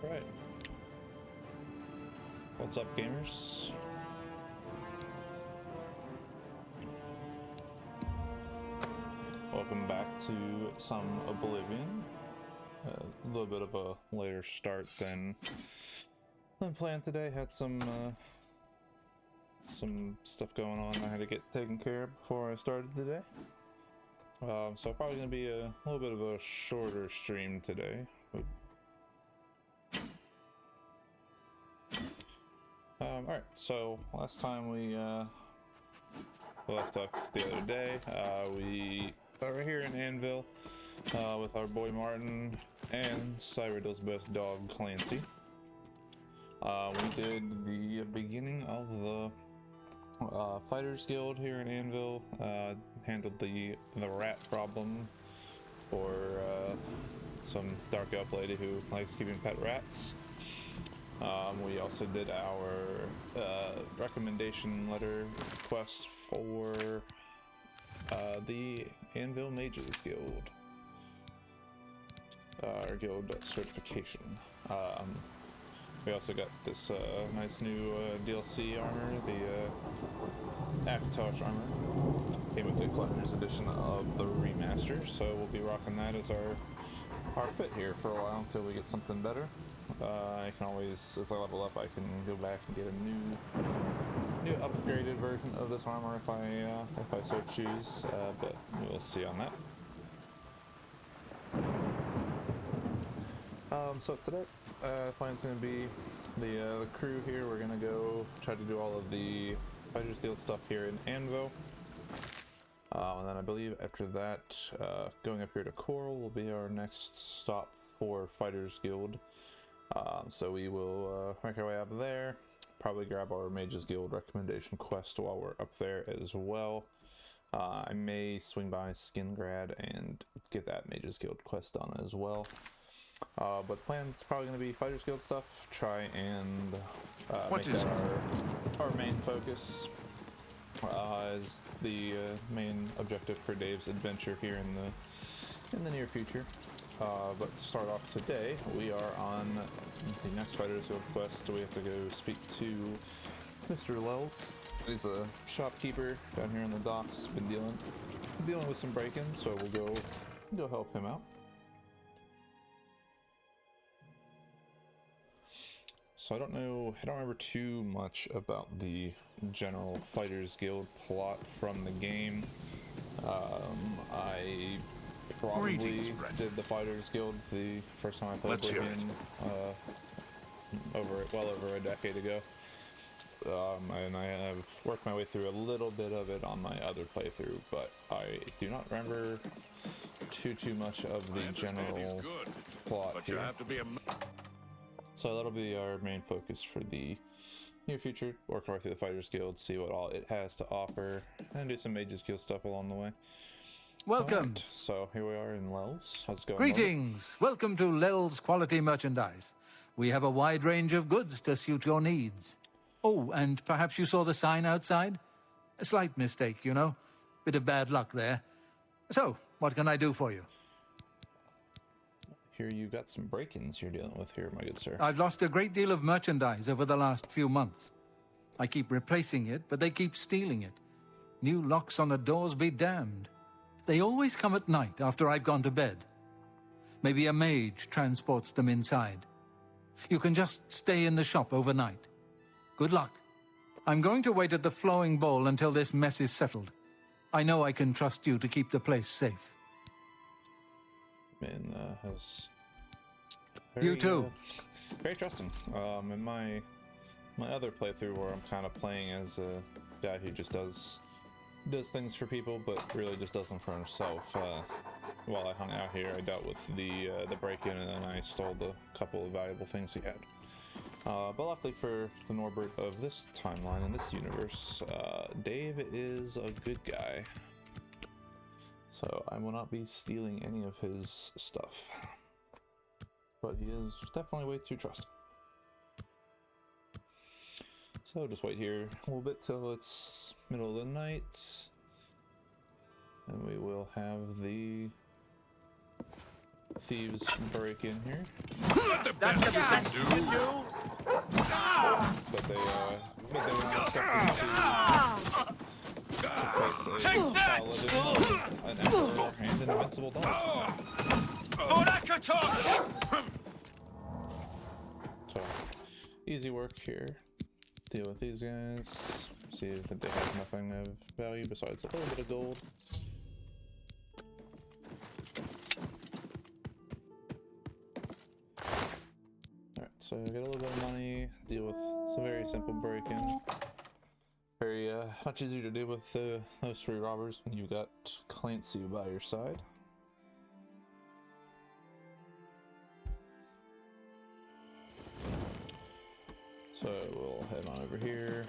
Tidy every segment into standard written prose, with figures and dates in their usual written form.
Alright. What's up, gamers? Welcome back to some Oblivion. A little bit of a later start than planned today. Had some stuff going on I had to get taken care of before I started today. So probably going to be a little bit of a shorter stream today. Alright, so last time we left off the other day, we are here in Anvil with our boy Martin and Cyrodiil's best dog, Clancy. We did the beginning of the Fighters Guild here in Anvil, handled the rat problem for some dark elf lady who likes keeping pet rats. We also did our recommendation letter quest for the Anvil Mages Guild, our guild certification. We also got this nice new DLC armor, the Akatosh armor. Came with the collector's edition of the remaster, so we'll be rocking that as our fit here for a while until we get something better. I can always, as I level up, I can go back and get a new upgraded version of this armor if I so choose, but we'll see on that. So today, plan's going to be the crew here. We're going to go try to do all of the Fighters Guild stuff here in Anvil. And then I believe after that, going up here to Coral will be our next stop for Fighters Guild. So we will make our way up there, probably grab our Mages Guild recommendation quest while we're up there as well. I may swing by Skingrad and get that Mages Guild quest done as well. But the plan's probably going to be Fighters Guild stuff, try and make that our main focus as the main objective for Dave's adventure here in the near future. But to start off today, we are on the next Fighters Guild quest. We have to go speak to Mr. Lels. He's a shopkeeper down here in the docks. Been dealing with some break-ins, so we'll go help him out. So I don't remember too much about the general Fighters Guild plot from the game. I probably did the Fighters Guild the first time I played Oblivion well over a decade ago. And I have worked my way through a little bit of it on my other playthrough, but I do not remember too much of the general plot here. You have to be so that'll be our main focus for the near future. Work our way through the Fighters Guild, see what all it has to offer, and do some Mages Guild stuff along the way. Welcome. Right, so here we are in Lels. How's it going? Greetings. Welcome to Lels Quality Merchandise. We have a wide range of goods to suit your needs. Oh, and perhaps you saw the sign outside? A slight mistake, you know. Bit of bad luck there. So, what can I do for you? Here you got some break-ins you're dealing with here, my good sir. I've lost a great deal of merchandise over the last few months. I keep replacing it, but they keep stealing it. New locks on the doors be damned. They always come at night after I've gone to bed. Maybe a mage transports them inside. You can just stay in the shop overnight. Good luck. I'm going to wait at the flowing bowl until this mess is settled. I know I can trust you to keep the place safe. Man, has you too. Very trusting. In my other playthrough, where I'm kind of playing as a guy who just does things for people, but really just does them for himself. While I hung out here, I dealt with the break-in, and then I stole the couple of valuable things he had. But luckily for the Norbert of this timeline in this universe, Dave is a good guy. So I will not be stealing any of his stuff. But he is definitely way too trusting. So just wait here a little bit till it's middle of the night. And we will have the thieves break in here. That's the best you can do. But they were not expecting to face a paladin, an emperor, and an invincible dog. So, easy work here. Deal with these guys. See that they have nothing of value besides a little bit of gold. Alright, so get a little bit of money, deal with some very simple break-in. Very much easier to deal with those three robbers when you've got Clancy by your side. So we'll head on over here.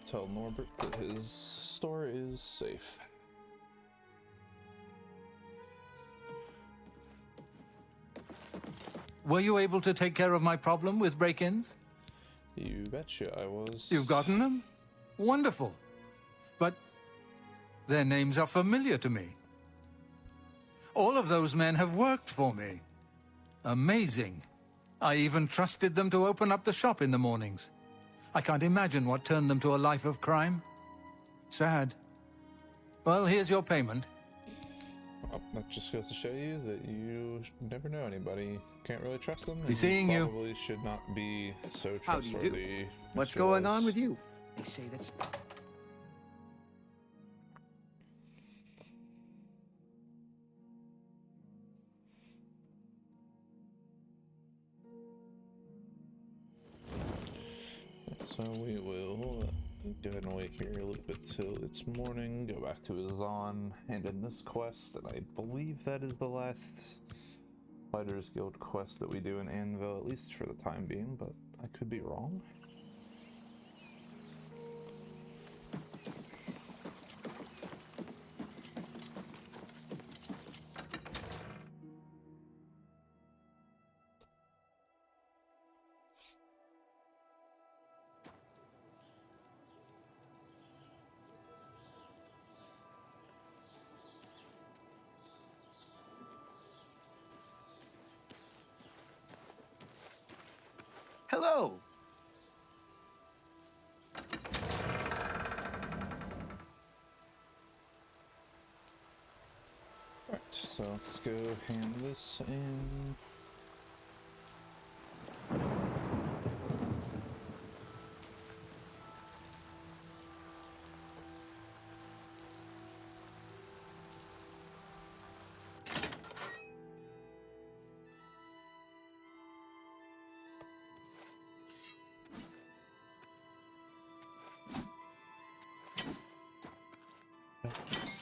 Tell Norbert that his store is safe. Were you able to take care of my problem with break-ins? You betcha I was. You've gotten them? Wonderful. But their names are familiar to me. All of those men have worked for me. Amazing. I even trusted them to open up the shop in the mornings. I can't imagine what turned them to a life of crime. Sad. Well, here's your payment. Well, that just goes to show you that you never know anybody. Can't really trust them. Be seeing you. Probably should not be so How do you trustworthy. do? What's going on with you? They say that's... So we will go ahead and wait here a little bit till it's morning, go back to Azan, hand in this quest, and I believe that is the last Fighters Guild quest that we do in Anvil, at least for the time being, but I could be wrong. Hello. Right, so let's go hand this in.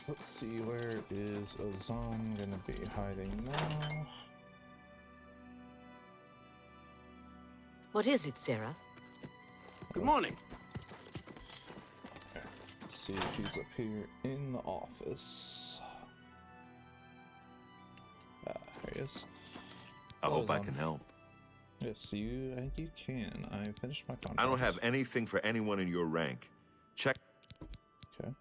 Let's see, where is Azan gonna be hiding now? What is it, Sarah? Good morning. Let's see if he's up here in the office. Ah, there he is. I hope I Azan. can help. Yes, I think you can. I finished my contract. I don't have anything for anyone in your rank. Check. Okay.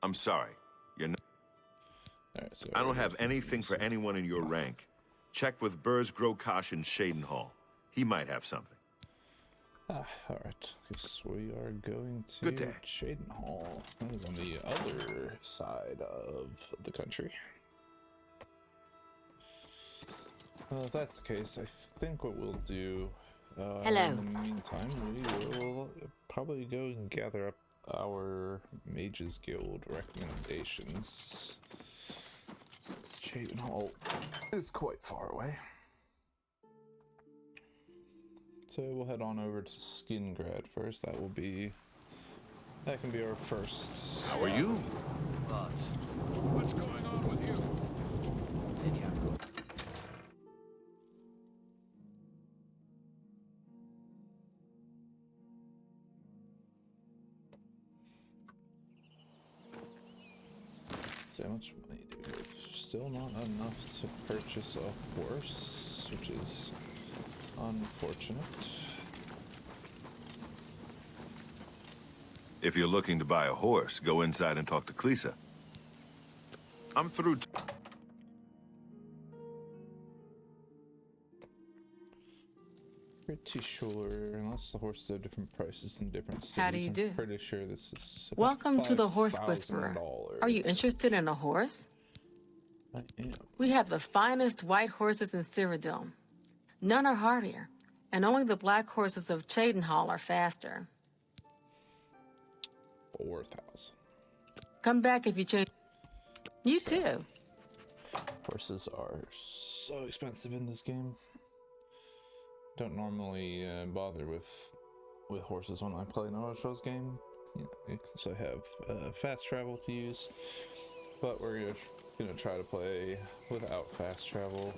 I'm sorry. You're not. Alright, so I don't have anything for anyone in your rank. Check with Burrs, Grokosh, and Shadenhall. He might have something. Alright. Guess we are going to Good day. Chronicles. That is on the other side of the country. Well, if that's the case, I think what we'll do Hello. in the meantime, we will probably go and gather up our Mages Guild recommendations, since Chronicles is quite far away. So we'll head on over to Skingrad first. That can be our first. How are you? What's going on with you? So how much money do we have? Still not enough to purchase a horse, which is unfortunate. If you're looking to buy a horse, go inside and talk to Klisa. I'm through. Pretty sure, unless the horses have different prices in different cities. How do you do? I'm pretty sure this is about Welcome to the Horse Whisperer. $5,000. Are you interested in a horse? I am. We have the finest white horses in Cyrodiil. None are hardier, and only the black horses of Chaidenhall are faster. 4,000. Come back if you change. You too. Horses are so expensive in this game. Don't normally bother with horses when I play an Auto game. So I have fast travel to use, but we're gonna try to play without fast travel.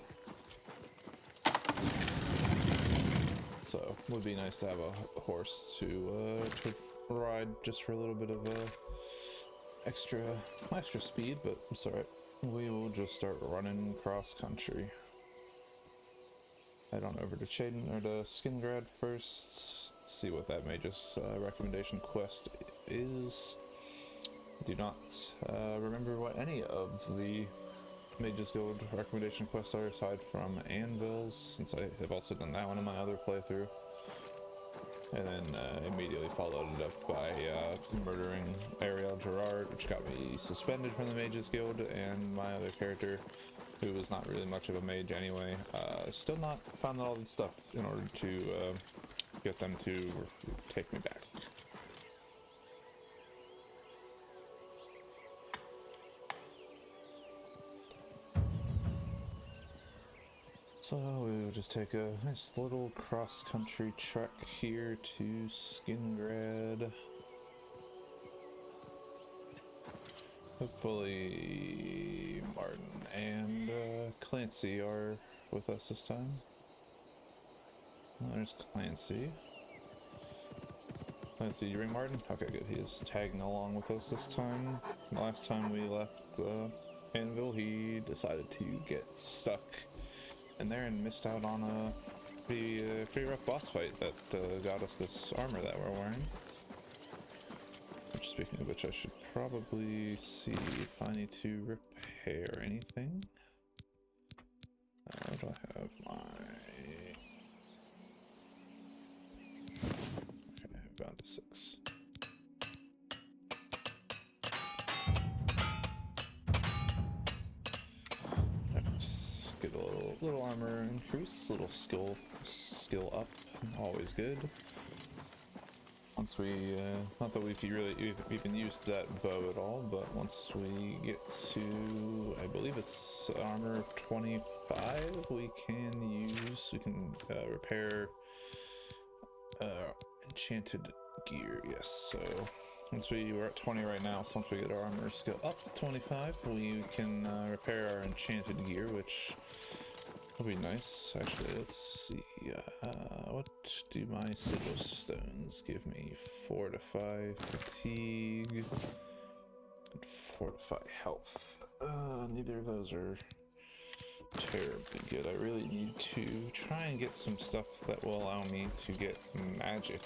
So it would be nice to have a horse to ride just for a little bit of extra speed, but it's alright. We will just start running cross country. Head on over to Skingrad first, see what that Mage's recommendation quest is. Do not remember what any of the Mage's Guild recommendation quests are aside from Anvil's, since I have also done that one in my other playthrough. And then immediately followed it up by murdering Ariel Gerard, which got me suspended from the Mage's Guild, and my other character, who was not really much of a mage anyway, still not found all the stuff in order to get them to take me back. So we will just take a nice little cross-country trek here to Skingrad. Hopefully Martin and Clancy are with us this time. Oh, there's Clancy. Clancy, you bring Martin? Okay, good. He is tagging along with us this time. Last time we left Anvil, he decided to get stuck in there and missed out on a pretty rough boss fight that got us this armor that we're wearing. Which, speaking of which, I should probably see if I need to repair anything. Where do I have my... Okay, I have down to 6. Let's get a little armor increase, little skill up, always good. Once we, not that we could really even use that bow at all, but once we get to, I believe it's armor 25, we can repair enchanted gear, yes. So once we're at 20 right now, so once we get our armor skill up to 25, we can repair our enchanted gear, which will be nice. Actually, let's see. What do my sigil stones give me? Fortify fatigue and fortify health. Neither of those are terribly good. I really need to try and get some stuff that will allow me to get magic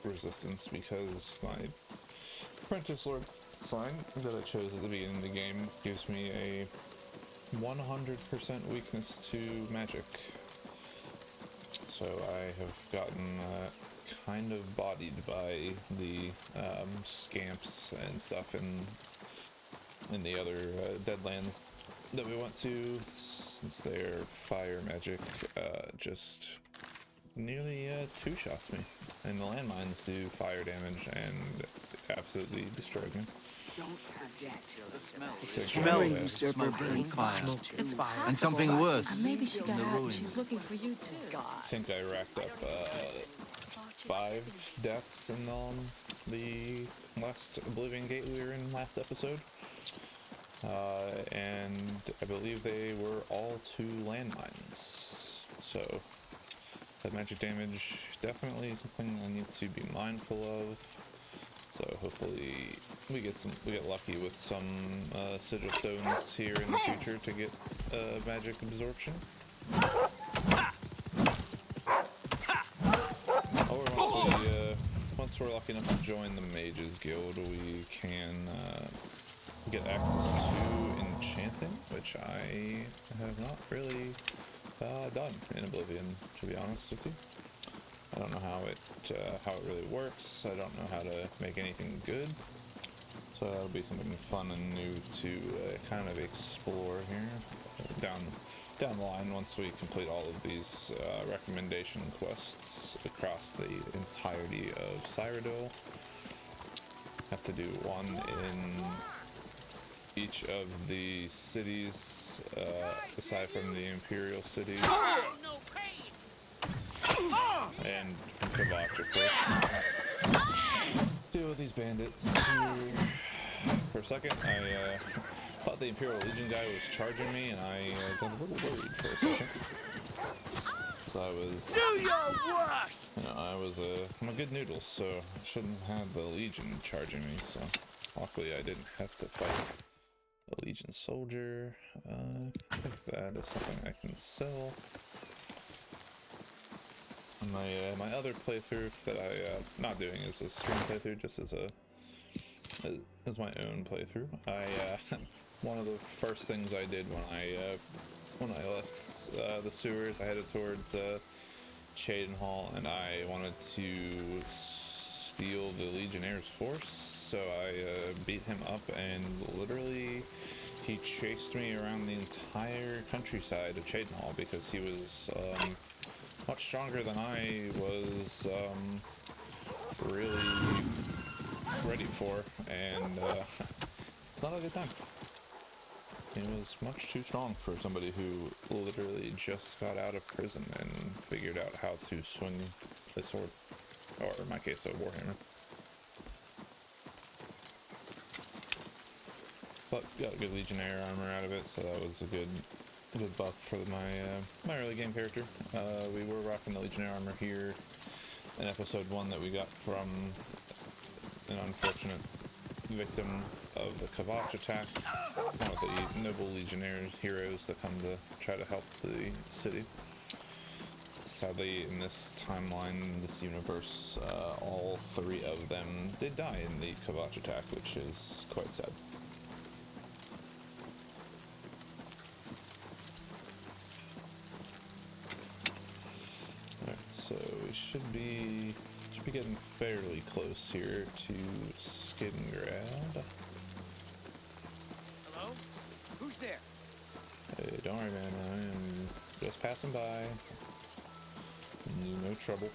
resistance, because my Apprentice Lord sign that I chose at the beginning of the game gives me a 100% weakness to magic. So I have gotten kind of bodied by the scamps and stuff in the other Deadlands that we went to, since their fire magic just nearly two-shots me. And the landmines do fire damage and absolutely destroyed me. Smell usurper burning fire. It's fine. And something worse. Maybe she got the out and ruins. she's looking for you too. I think I racked up 5 deaths in the last Oblivion Gate we were in last episode. And I believe they were all 2 landmines. So that magic damage definitely is something I need to be mindful of. So hopefully we get lucky with some sigil stones here in the future to get magic absorption. Or once we're lucky enough to join the Mage's Guild, we can get access to enchanting, which I have not really done in Oblivion, to be honest with you. I don't know how it really works. I don't know how to make anything good. So that'll be something fun and new to kind of explore here down the line once we complete all of these recommendation quests across the entirety of Cyrodiil. Have to do one in each of the cities aside from the Imperial city and from Kvatch, of course. Deal with these bandits here. For a second, I thought the Imperial Legion guy was charging me, and I got a little worried for a second. Because I was... Do your worst! You know, I'm a good noodle, so I shouldn't have the Legion charging me, so... Luckily, I didn't have to fight a Legion soldier. I think that is something I can sell. My other playthrough that I'm not doing is a stream playthrough, just as my own playthrough. One of the first things I did when I left the sewers, I headed towards Chaidenhall, and I wanted to steal the Legionnaire's horse. So I beat him up, and literally he chased me around the entire countryside of Chaidenhall because he was much stronger than I was really ready for, and it's not a good time. He was much too strong for somebody who literally just got out of prison and figured out how to swing a sword, or in my case, a warhammer. But got a good Legionnaire armor out of it, so that was a good buff for my early game character. We were rocking the Legionnaire armor here in episode 1 that we got from an unfortunate victim of the Kvatch attack, one of the noble Legionnaire heroes that come to try to help the city. Sadly, in this timeline, in this universe, all 3 of them did die in the Kvatch attack, which is quite sad. So we should be getting fairly close here to Skingrad. Hello? Who's there? Hey, don't worry, man. I am just passing by. No trouble.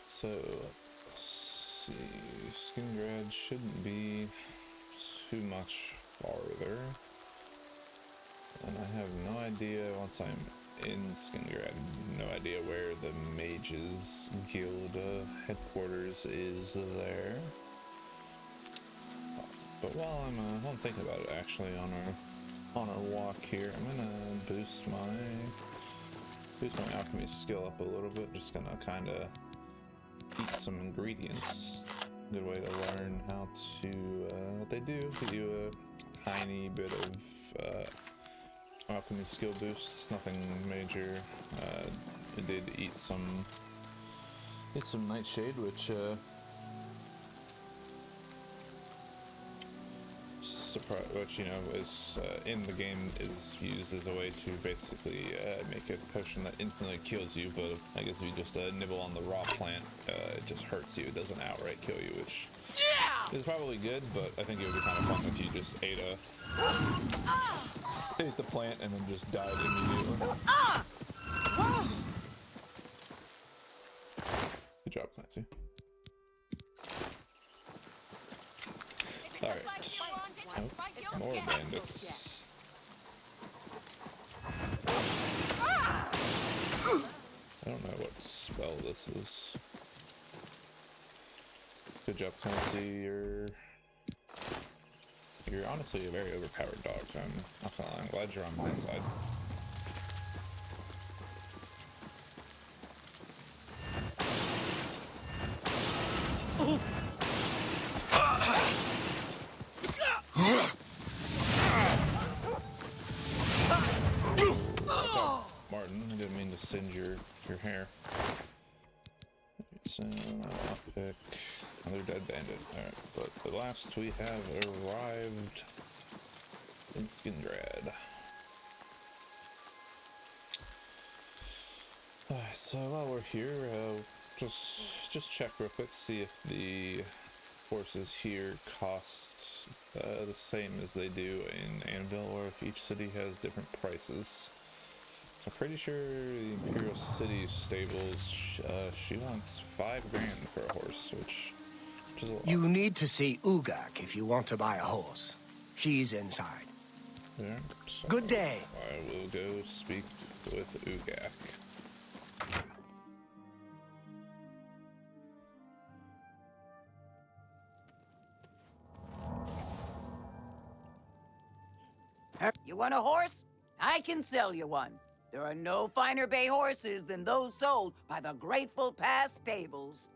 So, let's see, Skingrad shouldn't be too much farther, and I have no idea, once I'm in Skingrad, no idea where the Mages Guild headquarters is there. But while I'm thinking about it, actually, on our walk here, I'm gonna boost my alchemy skill up a little bit. Just gonna kind of eat some ingredients. Good way to learn how to what they do. Give you a tiny bit of alchemy skill boosts. Nothing major. I did eat some nightshade, which you know is in the game is used as a way to basically make a potion that instantly kills you, but I guess if you just nibble on the raw plant, it just hurts you. It doesn't outright kill you, which is probably good, but I think it would be kind of fun if you just ate the plant and then just died immediately. Good job, Clancy. Alright. Oh, more bandits. I don't know what spell this is. Good job, Clancy. You're You're honestly a very overpowered dog. I'm glad you're on my side. Martin, I didn't mean to singe your hair. So, pick another dead bandit. Alright, but at last we have arrived in Skindrad. So while we're here, just check real quick, see if the horses here cost the same as they do in Anvil, or if each city has different prices. I'm pretty sure the Imperial City stables, she wants 5 grand for a horse, which is a lot. You need to see Ugak if you want to buy a horse. She's inside. Yeah, so Good day. I will go speak with Ugak. You want a horse? I can sell you one. There are no finer bay horses than those sold by the Grateful Pass stables.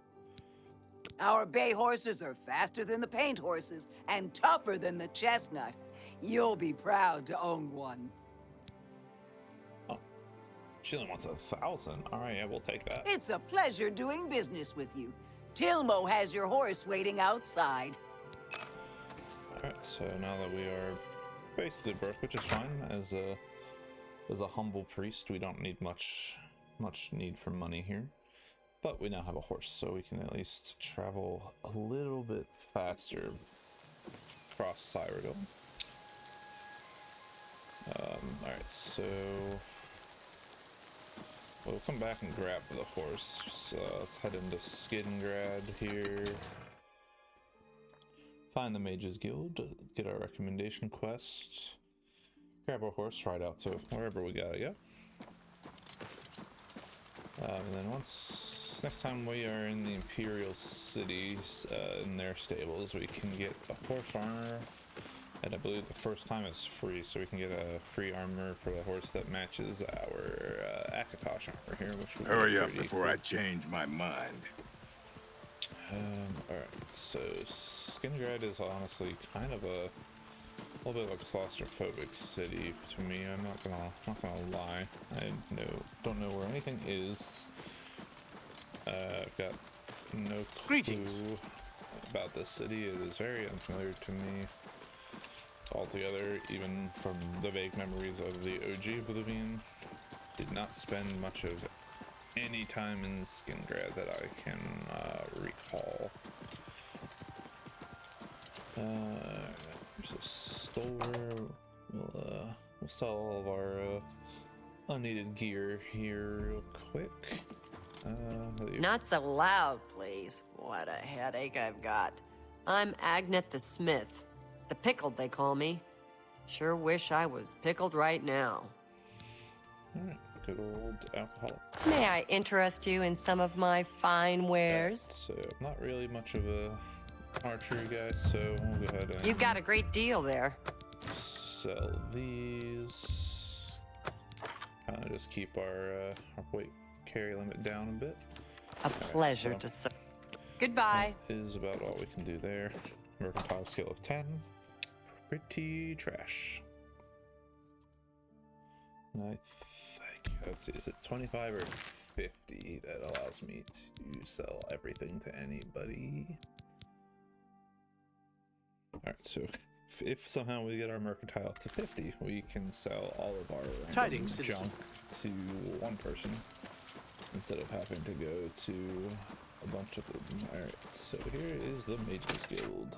Our bay horses are faster than the paint horses and tougher than the chestnut. You'll be proud to own one. Oh, she only wants 1,000. All right, yeah, we'll take that. It's a pleasure doing business with you. Tilmo has your horse waiting outside. All right, so now that we are basically broke, which is fine, as a humble priest, we don't need much need for money here. But we now have a horse, so we can at least travel a little bit faster across Cyrodiil. Alright, so we'll come back and grab the horse. So let's head into Skingrad here. Find the Mages Guild, get our recommendation quest, grab our horse, ride out to wherever we gotta go. And then next time we are in the Imperial Cities, in their stables, we can get a horse armor, and I believe the first time it's free, so we can get a free armor for the horse that matches our Akatosh armor here, which would Hurry up before I change my mind. Alright, so Skingrad is honestly kind of a little bit of a claustrophobic city to me. I'm not gonna lie. I don't know where anything is. I've got no clue Greetings. about this city. It is very unfamiliar to me altogether, even from the vague memories of the OG Oblivion. Did not spend much of any time in Skingrad that I can recall. There's a store. We'll sell all of our unneeded gear here real quick. Not so loud, please. What a headache I've got. I'm Agnet the Smith. The Pickled, they call me. Sure wish I was pickled right now. Alright, good old alcoholic. May I interest you in some of my fine wares? So, I'm not really much of a archery guy, so we'll go ahead and You've got a great deal there. sell these. Just keep our weight carry limit down a bit. A pleasure to serve. Goodbye. That is about all we can do there. Mercantile skill of 10. Pretty trash. And I think, let's see, is it 25 or 50 that allows me to sell everything to anybody? Alright, so if somehow we get our mercantile to 50, we can sell all of our Tidings, junk to one person instead of having to go to a bunch of them. Alright, so here is the Mages Guild.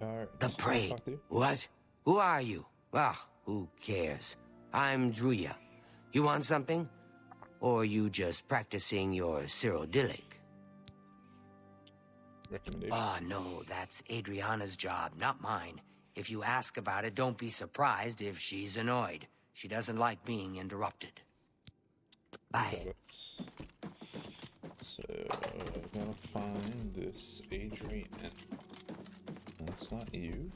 Alright. The prey. talk to you. What? Who are you? Ah, who cares? I'm Druya. You want something? Or you just practicing your Cyrodiilic? Recommendation. No, that's Adriana's job, not mine. If you ask about it, don't be surprised if she's annoyed. She doesn't like being interrupted. Bye. Let's So, I'm gonna find this Adrian. That's not you.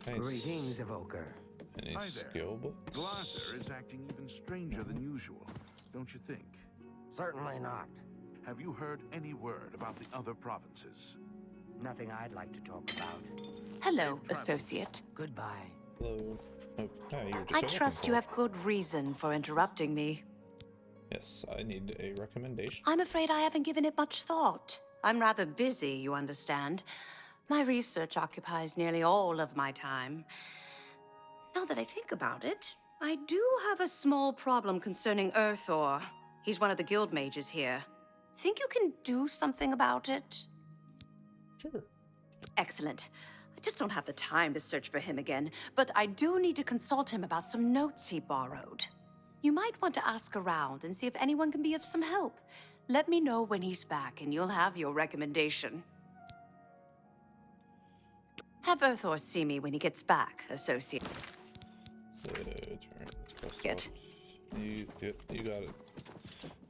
Nice. Greetings, Evoker. Any Hi there. skill books? Glasser is acting even stranger than usual, don't you think? Certainly not. Have you heard any word about the other provinces? Nothing I'd like to talk about. Hello, associate. Goodbye. Hello. Oh, yeah, you were just I looking trust for you it. have good reason for interrupting me. Yes, I need a recommendation. I'm afraid I haven't given it much thought. I'm rather busy, you understand. My research occupies nearly all of my time. Now that I think about it, I do have a small problem concerning Earthor. He's one of the guild mages here. Think you can do something about it? Sure. Excellent. I just don't have the time to search for him again, but I do need to consult him about some notes he borrowed. You might want to ask around and see if anyone can be of some help. Let me know when he's back, and you'll have your recommendation. Have Earthor see me when he gets back, associate. So, turn this Get. You got it.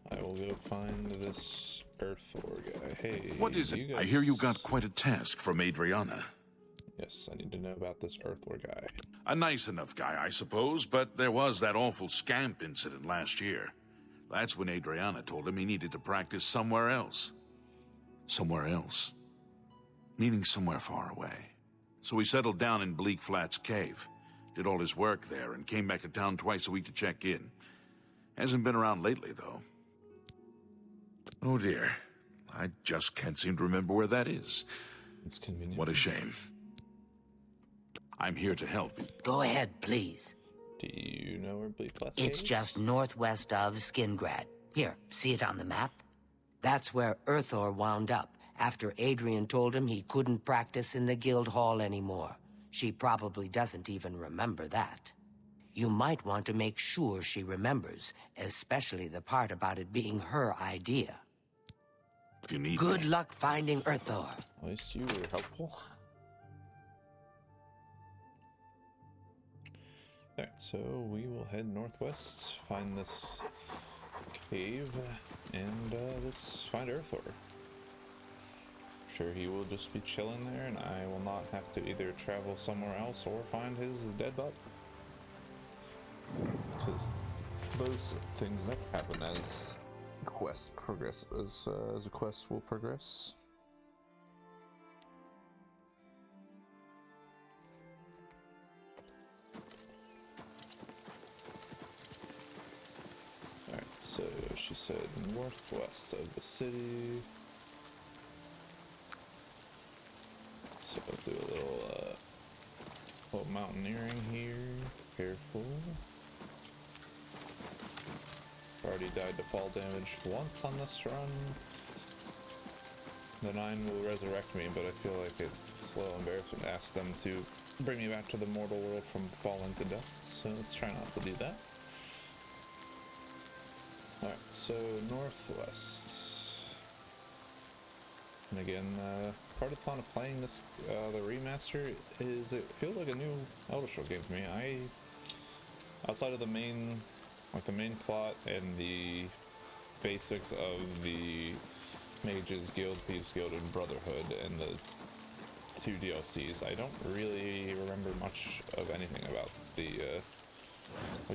I will go find this Earthor guy. Hey, What is it? I hear you got quite a task from Adriana. Yes, I need to know about this Earthor guy. A nice enough guy, I suppose, but there was that awful scamp incident last year. That's when Adriana told him he needed to practice somewhere else. Somewhere else. Meaning somewhere far away. So he settled down in Bleak Flats Cave, did all his work there, and came back to town twice a week to check in. Hasn't been around lately, though. Oh dear. I just can't seem to remember where that is. It's convenient. What a shame. I'm here to help. Go ahead, please. Do you know where Bleak Flats It's is? just northwest of Skingrad. Here, see it on the map? That's where Earthor wound up, after Adrian told him he couldn't practice in the guild hall anymore. She probably doesn't even remember that. You might want to make sure she remembers, especially the part about it being her idea. If you need Good me. luck finding Earthor. At least you were helpful. Alright, so we will head northwest, find this cave, and let's find Earthor. Sure, he will just be chilling there, and I will not have to either travel somewhere else or find his dead body. Because those things never happen as the quest progresses, as a quest will progress. Alright, so she said northwest of the city. So I'll do a little mountaineering here. Careful. Already died to fall damage once on this run. The 9 will resurrect me, but I feel like it's a little embarrassing to ask them to bring me back to the mortal world from falling to death. So let's try not to do that. Alright, so northwest. And again, part of the fun of playing this, the remaster, is it feels like a new Elder Scrolls game to me. Outside of the main plot and the basics of the Mages Guild, Thieves Guild, and Brotherhood, and the 2 DLCs, I don't really remember much of anything about the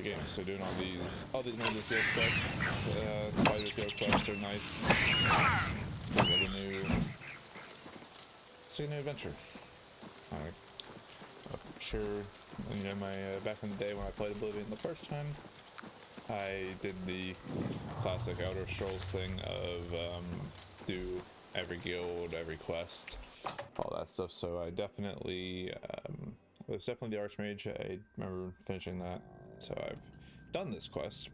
game. So doing all these Mages Guild quests, Fighters Guild quests are nice. Like it's a new adventure. I'm sure, you know, back in the day when I played Oblivion the first time, I did the classic Elder Scrolls thing of do every guild, every quest, all that stuff. So I definitely, it was definitely the Archmage. I remember finishing that. So I've done this quest.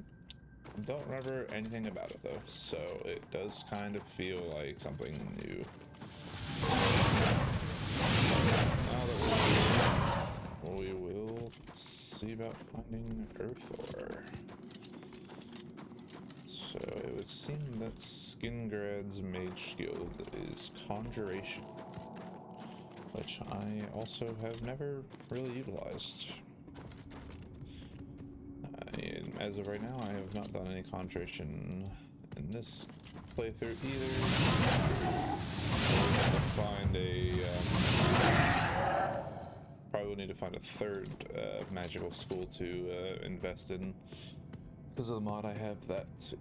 Don't remember anything about it though, so it does kind of feel like something new. Now that we will see about finding Earthor. So it would seem that Skingrad's Mage Guild is Conjuration, which I also have never really utilized. mean, as of right now, I have not done any concentration in this playthrough either. Find a probably will need to find a third magical school to invest in, because of the mod I have that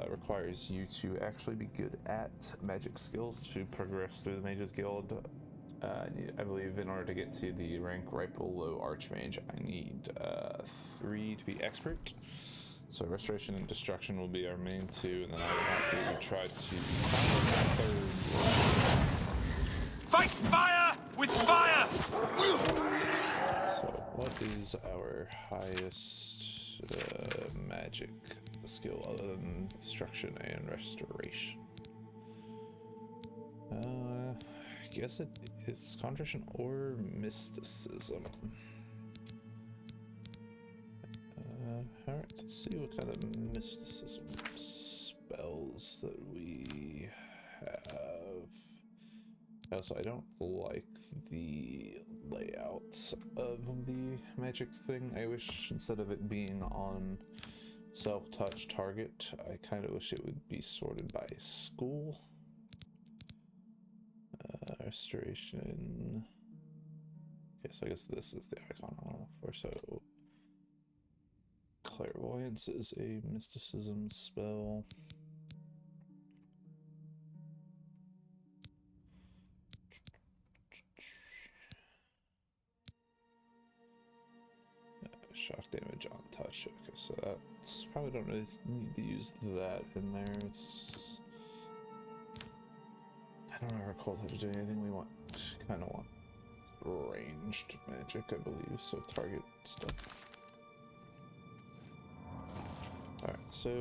requires you to actually be good at magic skills to progress through the Mages Guild. I believe in order to get to the rank right below Archmage, I need 3 to be expert. So Restoration and Destruction will be our main 2, and then I would have to try to find a third. Fight fire with fire! So what is our highest magic skill other than Destruction and Restoration? I guess it is Concentration or Mysticism. Alright, let's see what kind of Mysticism spells that we have. Also, I don't like the layout of the magic thing. I wish instead of it being on self-touch target, I kind of wish it would be sorted by school. Restoration. Okay, so I guess this is the icon I'm looking for. So Clairvoyance is a mysticism spell. Shock damage on touch. Okay, so that's probably don't really need to use that in there. It's I don't ever recall how to do anything. We want kind of want ranged magic, I believe. So target stuff. Alright, so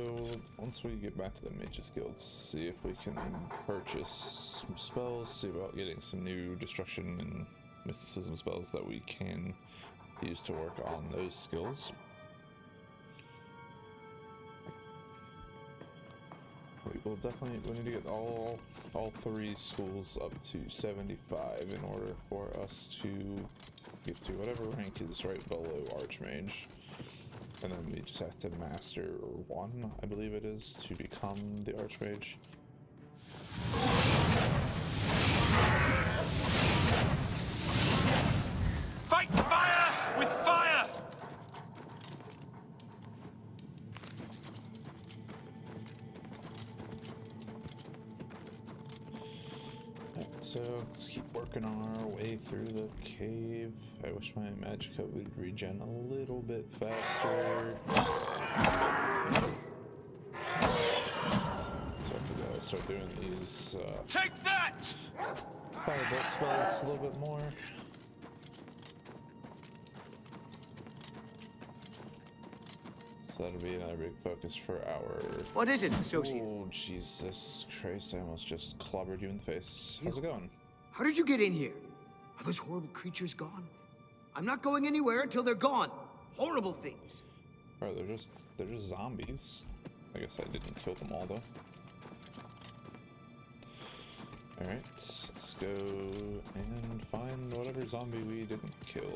once we get back to the Mages Guild, see if we can purchase some spells, see about getting some new destruction and mysticism spells that we can use to work on those skills. We need to get all 3 schools up to 75 in order for us to get to whatever rank is right below Archmage. And then we just have to master 1, I believe it is, to become the Archmage. Fight fire with fire! So let's keep working on our way through the cave. I wish my magicka would regen a little bit faster. So after that, I start doing these Take that! firebolt spells a little bit more. So that'll be another big focus for our... What is it, associate? Oh, Jesus Christ, I almost just clobbered you in the face. How's it going? How did you get in here? Are those horrible creatures gone? I'm not going anywhere until they're gone. Horrible things. Bro, they're just zombies. I guess I didn't kill them all, though. Alright, let's go and find whatever zombie we didn't kill.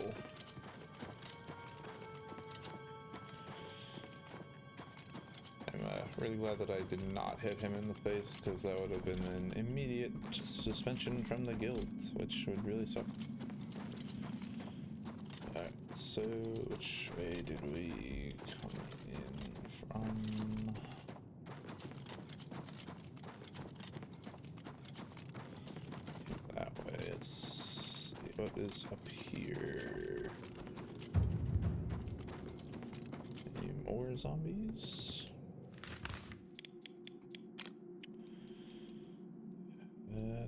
I'm really glad that I did not hit him in the face, because that would have been an immediate suspension from the guild, which would really suck. Alright, so which way did we come in from? That way. Let's see what is up here. Any more zombies?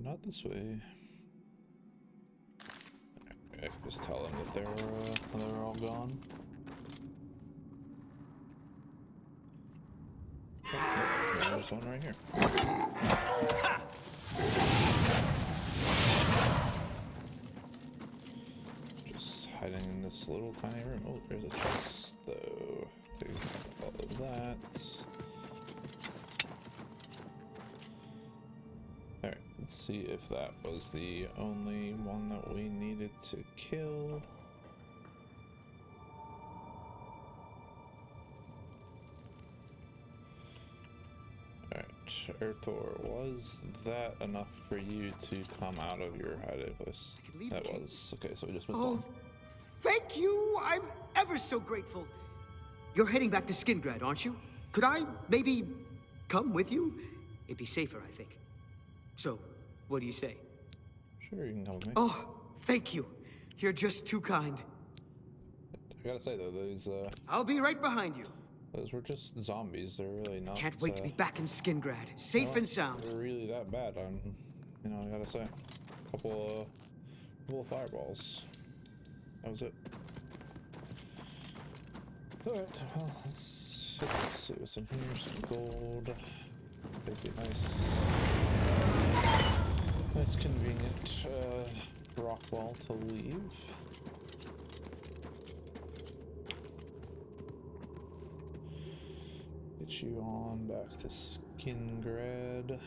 Not this way. I can just tell them that they're all gone. Oh, no, there's one right here. Just hiding in this little tiny room. Oh, there's a chest though. Take all of that. Alright, let's see if that was the only one that we needed to kill. Earthor, was that enough for you to come out of your hiding place? That was. Okay, so we just missed on. Thank you! I'm ever so grateful. You're heading back to Skingrad, aren't you? Could I maybe come with you? It'd be safer, I think. So, what do you say? Sure, you can come with me. Oh, thank you. You're just too kind. I gotta say though, those I'll be right behind you. those were just zombies. They're really not. Can't wait to be back in Skingrad, safe and sound. They're really that bad. I gotta say, couple of fireballs. That was it. All right, well, let's see what's in here. Some gold. Maybe nice convenient rock wall to leave. Get you on back to Skingrad.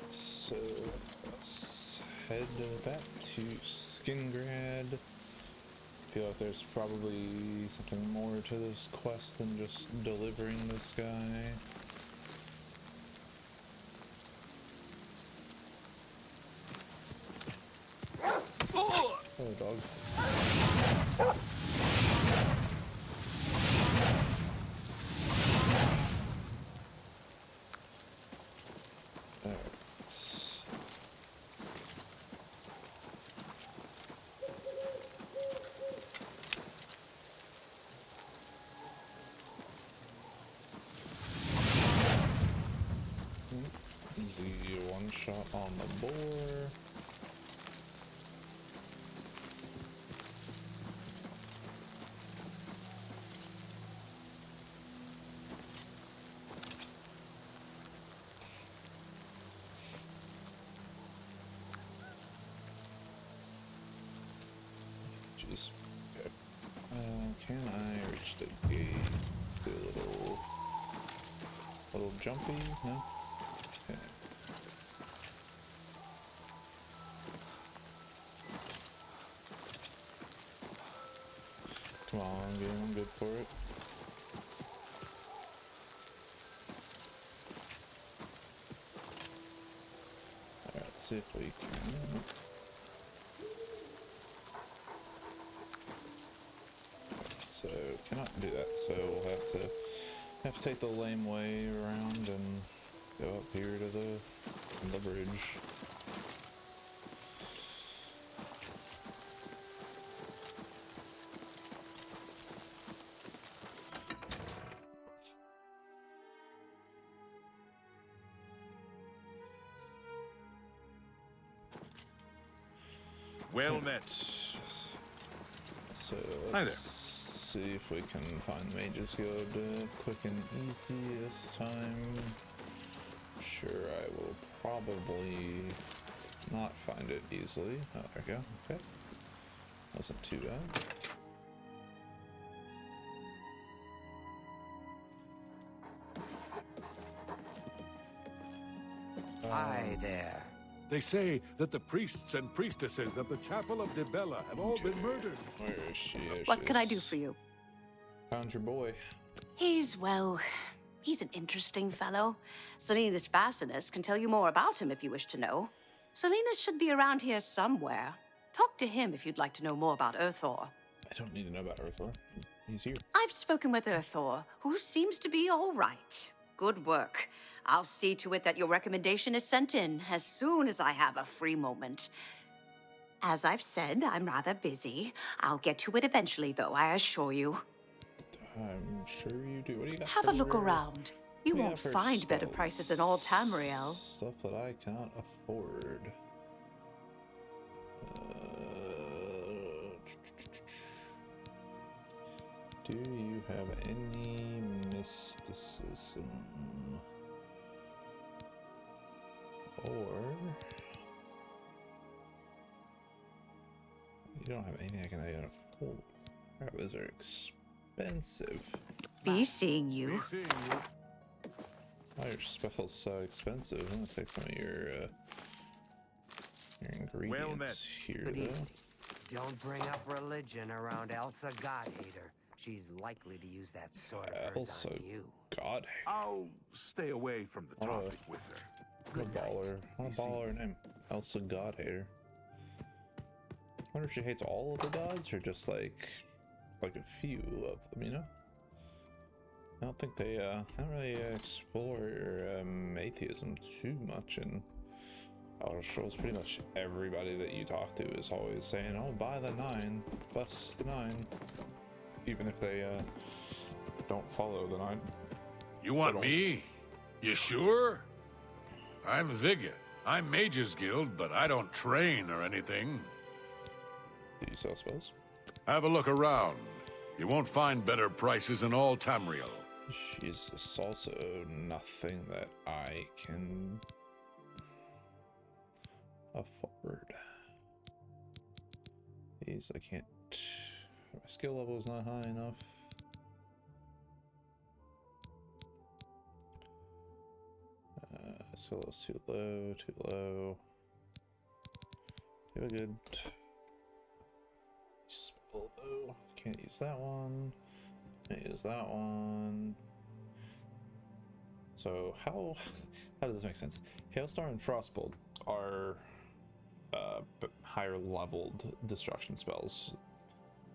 So let's head back to Skingrad. I feel like there's probably something more to this quest than just delivering this guy. Oh, dog. Easy one shot on the boar. Jeez. Okay. Can I reach the gate? Do a little jumpy? No? Okay. Come on, game, I'm good for it. Alright, let's see if we can. So, cannot do that, so we'll have to take the lame way around and go up here to the bridge. Well met. So Hi let's see if we can find Mage's Guild quick and easy this time. Sure, I will probably not find it easily. Oh, there we go. Okay. Wasn't too bad. Hi there. They say that the priests and priestesses of the Chapel of Dibella have all been murdered. Where is she? What can I do for you? Found your boy. He's an interesting fellow. Salinas Facinus can tell you more about him if you wish to know. Salinas should be around here somewhere. Talk to him if you'd like to know more about Earthor. I don't need to know about Earthor. He's here. I've spoken with Earthor, who seems to be all right. Good work. I'll see to it that your recommendation is sent in as soon as I have a free moment. As I've said, I'm rather busy. I'll get to it eventually, though, I assure you. I'm sure you do. What do you got? Have a look for- around. You what do won't got for find better spells? prices in all Tamriel. Stuff that I cannot afford. Do you have any mysticism? Or you don't have anything I can afford. Crap, those are expensive. Be seeing you. Why are your spells so expensive? I'm gonna take some of your ingredients here, though. Don't bring up religion around Elsa Godhater. She's likely to use that sort of hers Elsa on you. Godhater. I'll stay away from the topic with her. What a baller. What a baller name. Elsa Godhater. I wonder if she hates all of the gods or just like a few of them, you know? I don't think they don't really explore atheism too much in Outer Scrolls. Pretty much everybody that you talk to is always saying, "Oh, buy the 9, bust the 9," even if they don't follow the 9. You want me? You sure? I'm Vigga. I'm Mage's Guild, but I don't train or anything. Do you sell spells? Have a look around. You won't find better prices in all Tamriel. Jesus, also nothing that I can afford. These I can't. My skill level is not high enough. Skill level is too low, too low. Too good. Spell though. Can't use that one. Can't use that one. So how does this make sense? Hailstorm and Frostbolt are higher leveled destruction spells,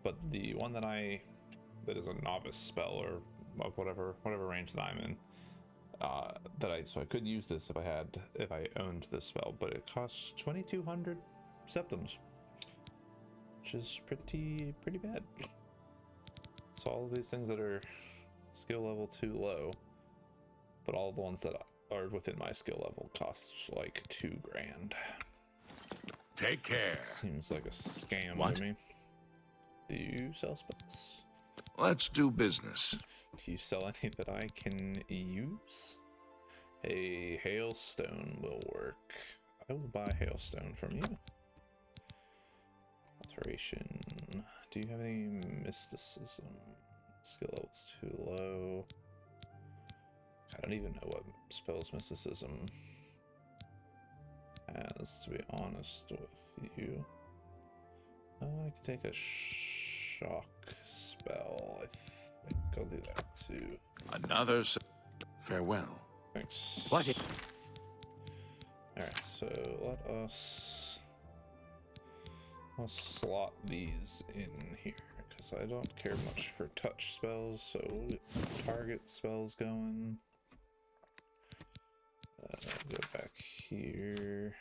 but the one that is a novice spell or of whatever range that I'm in, so I could use this if I owned this spell, but it costs 2,200 septims, which is pretty bad. So all of these things that are skill level too low, but all the ones that are within my skill level cost like $2,000. Take care. Seems like a scam to me. Do you sell spells? Let's do business. Do you sell any that I can use? A hailstone will work. I will buy hailstone from you. Alteration. Do you have any mysticism? Skill level's too low. I don't even know what spells mysticism has, to be honest with you. I can take a shock spell. I think I'll do that too. Another farewell. Thanks. What? Alright, so I'll slot these in here because I don't care much for touch spells, so we'll get some target spells going. Go back here.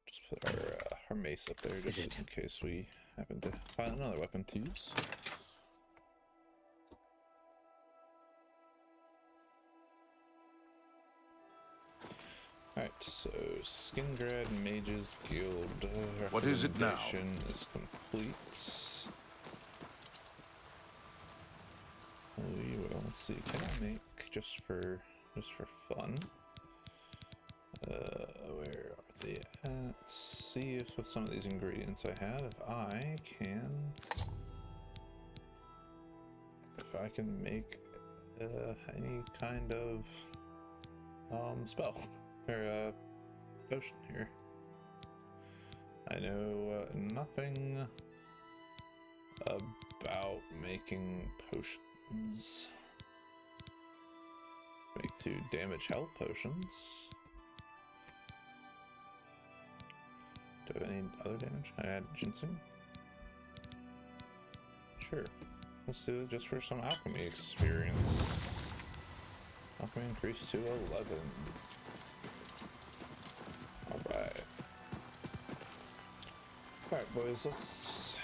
Just put our mace up there just in case we happen to find another weapon to use. Alright, so Skingrad Mages Guild What is it now? recommendation is complete. Well, let's see. Can I make just for fun? Where are they at? See if with some of these ingredients I have, if I can make any kind of spell or potion here. I know nothing about making potions. Make 2 damage health potions. Do I have any other damage? I add ginseng. Sure. Let's do it just for some alchemy experience. Alchemy increased to 11. Alright. Alright, boys, let's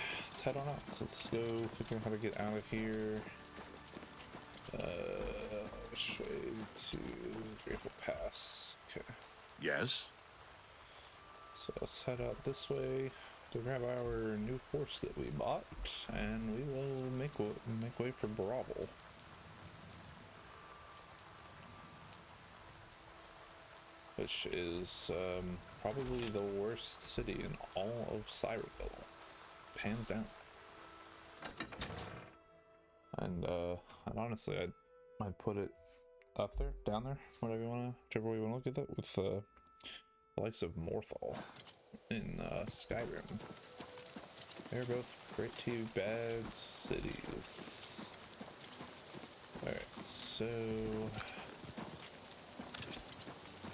head on out. Let's go figure out how to get out of here. Which way to Grateful Pass? Okay. Yes? So let's head out this way. to grab our new horse that we bought, and we will make way for Bravel. Which is probably the worst city in all of Cyrodiil, hands down. And honestly, I'd put it up there, down there, whichever way you wanna look at that, with the likes of Morthal in Skyrim. They're both pretty bad cities. Alright, so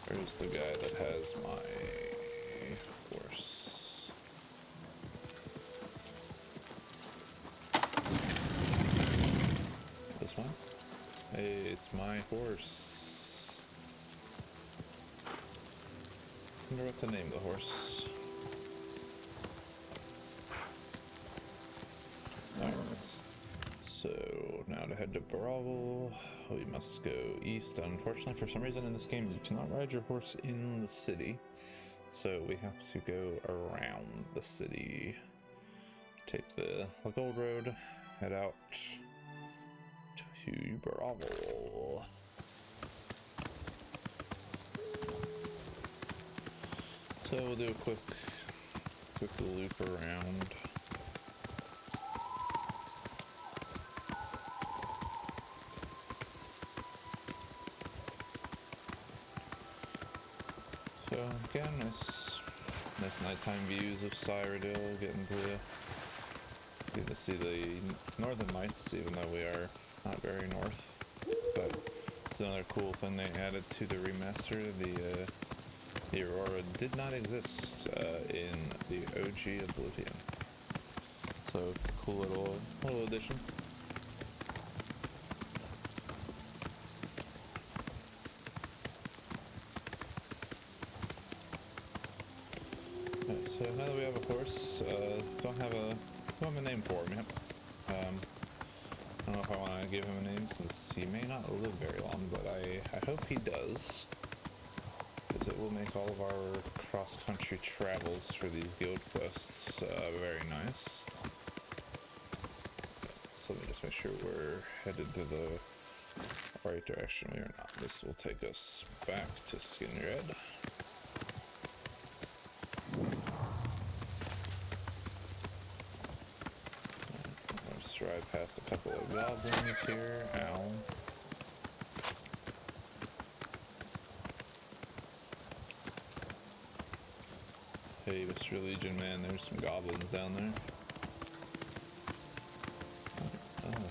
where's the guy that has my horse? This one? Hey, it's my horse. I wonder what to name the horse. Alright. So now to head to Bravel, we must go east. Unfortunately, for some reason in this game, you cannot ride your horse in the city. So we have to go around the city. Take the gold road, head out to Bravel. So we'll do a quick loop around. So again, nice nighttime views of Cyrodiil, getting to see the northern lights, even though we are not very north. But it's another cool thing they added to the remaster. The Aurora did not exist in the OG Oblivion. So cool little addition. Right, so now that we have a horse, don't have a name for him yet. I don't know if I want to give him a name since he may not live very long, but I hope he does. Because it will make all of our cross-country travels for these guild quests very nice. So let me just make sure we're headed to the right direction. We are not. This will take us back to Skindred. I'll just ride past a couple of goblins here. Ow. Hey, Mr. Legion man, there's some goblins down there.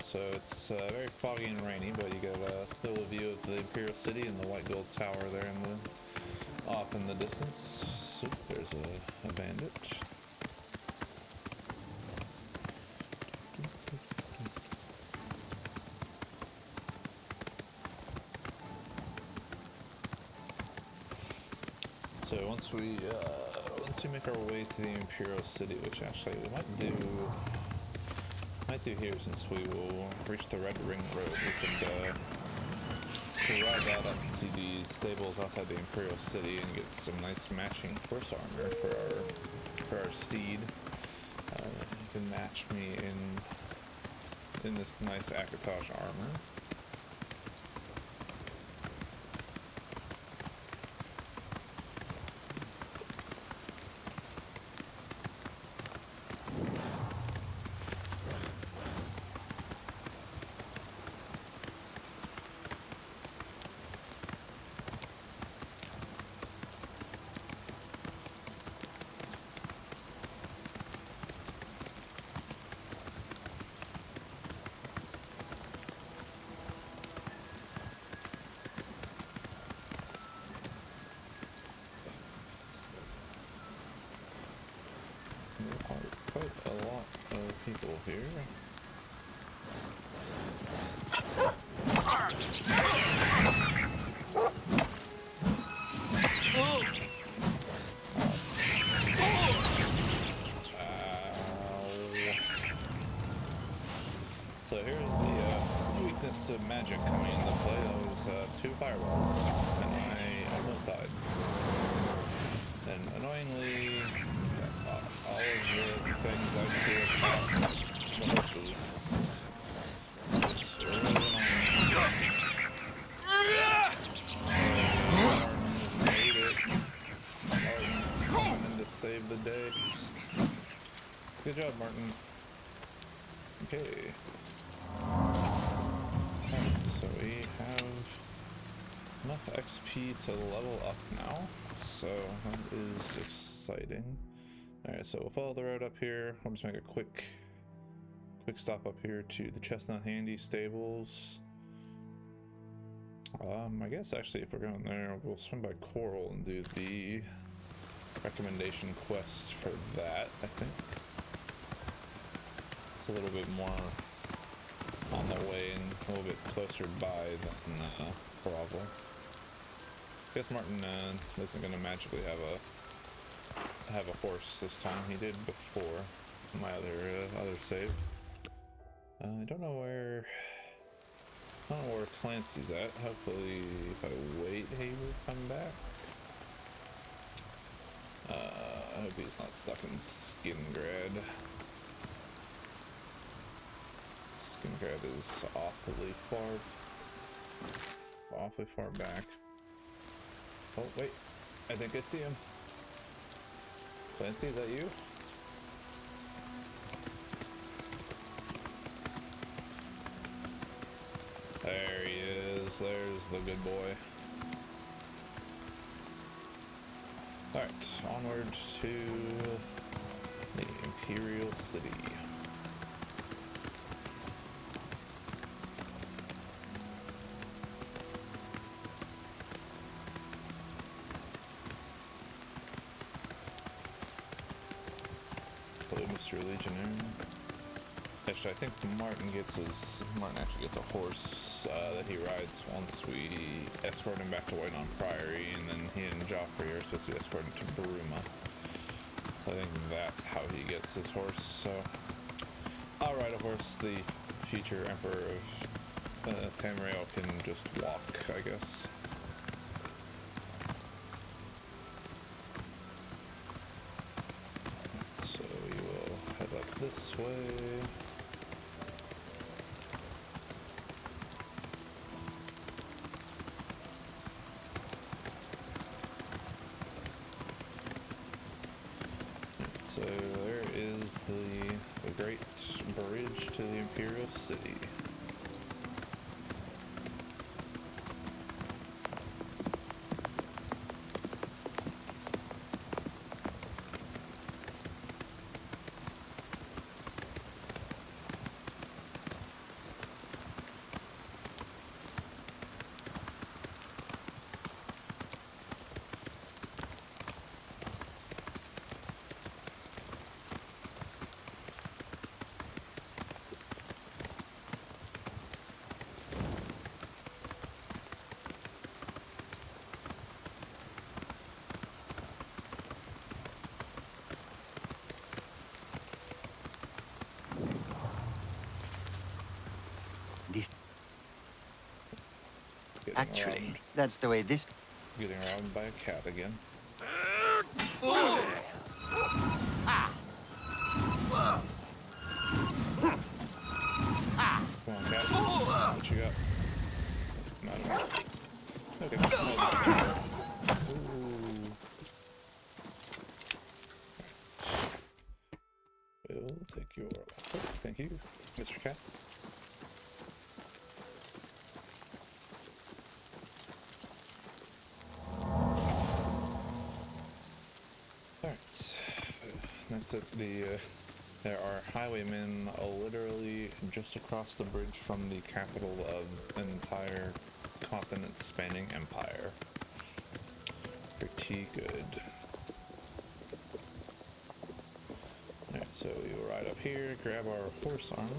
So it's very foggy and rainy, but you get a little view of the Imperial City and the White Gold Tower there off in the distance. So there's a bandit. So once we make our way to the Imperial City, which actually we might do here, since we will reach the Red Ring Road, we could ride that up to the stables outside the Imperial City and get some nice matching horse armor for our steed. You can match me in this nice Akataj armor. Quite a lot of people here. So here's the weakness of magic coming into play. Those two fireballs, and I almost died. And annoyingly, I'll of the things out to attack the horses. It's really annoying. Martin's made it. Martin's coming in to save the day. Good job, Martin. Okay. Alright, so we have enough XP to level up now, so that is exciting. Alright, so we'll follow the road up here. I'll just make a quick stop up here to the Chestnut Handy stables. I guess actually if we're going there, we'll swing by Coral and do the recommendation quest for that, I think. It's a little bit more on the way and a little bit closer by than Bravo. I guess Martin isn't going to magically have a horse this time. He did before my other save. I don't know where Clancy's at. Hopefully, if I wait, he will come back. I hope he's not stuck in Skingrad. Skingrad is awfully far back. Oh wait, I think I see him. Clancy, is that you? There he is. There's the good boy. Alright, onward to the Imperial City. Hello, Mr. Legionnaire. Actually, I think Martin actually gets a horse that he rides once we escort him back to White-on Priory, and then he and Joffrey are supposed to be escorted to Baruma. So I think that's how he gets his horse. So I'll ride a horse. The future Emperor of Tamriel can just walk, I guess. So we will head up this way. So there is the great bridge to the Imperial City. Actually, that's the way this... Getting robbed by a cat again. Come on, cat. What you got? Not enough. Okay. We'll take your... Oh, thank you, Mr. Cat. Nice that there are highwaymen literally just across the bridge from the capital of an entire continent-spanning empire. Pretty good. Alright, so we will ride up here, grab our horse armor,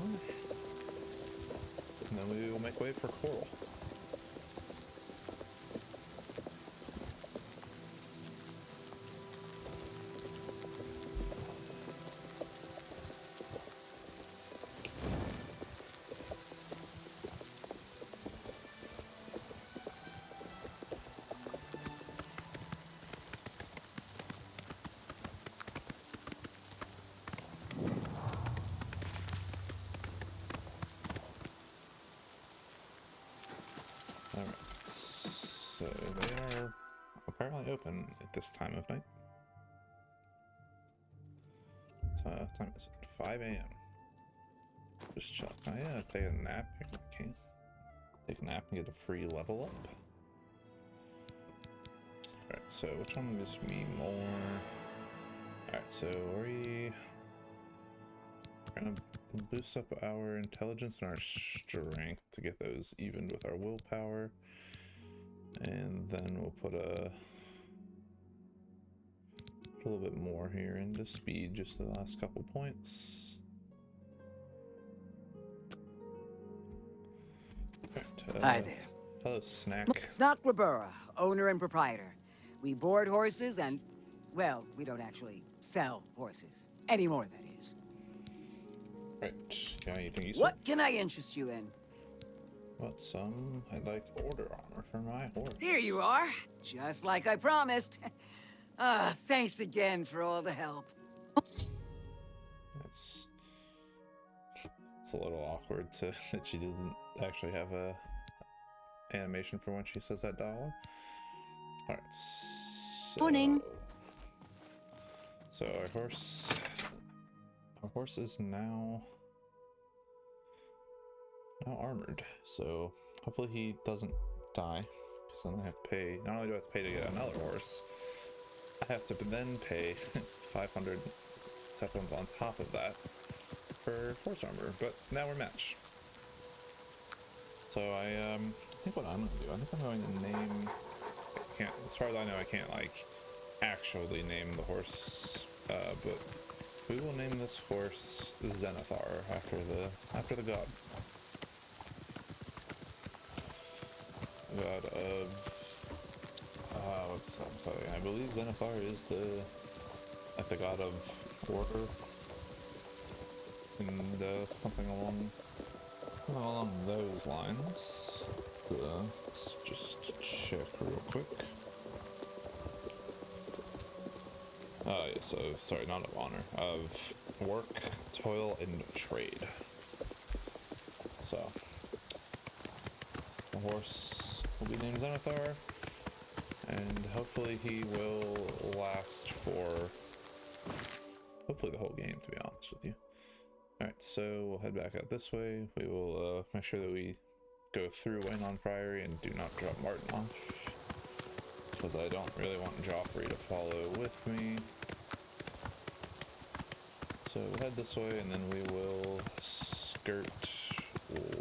and then we will make way for Coral. they are apparently open at this time of night. Time is it? 5 a.m. Just chill. Oh yeah, take a nap here. Okay. Take a nap and get a free level up. Alright, so which one gives me more? Alright, so we're gonna boost up our intelligence and our strength to get those evened with our willpower. And then we'll put a little bit more here into speed, just the last couple points. Right, Hi there. Hello, Snack. Snack Rabura, owner and proprietor. We board horses and, well, we don't actually sell horses. Anymore, that is. Right. Yeah, anything you What can I interest you in? Well, I'd like order armor for my horse. Here you are, just like I promised. Thanks again for all the help. It's a little awkward that she doesn't actually have a animation for when she says that dialogue. All right. So, Morning. So our horse is now armored. So hopefully he doesn't die, because then I have to pay. Not only do I have to pay to get another horse, I have to then pay 500 sequins on top of that for horse armor. But now we're matched. So I think what I'm gonna do, I think I'm going to name. As far as I know, I can't like actually name the horse, but we will name this horse Zenithar after the god. God of what's I'm sorry, I believe Zenithar is the god of order and something along those lines. Let's just check real quick. Yeah, so sorry, not of honor, of work, toil, and trade. So the horse will be named Zenithar, and hopefully he will last for hopefully the whole game, to be honest with you. Alright, so we'll head back out this way. We will make sure that we go through Waynon Priory and do not drop Martin off, because I don't really want Joffrey to follow with me. So we'll head this way, and then we will skirt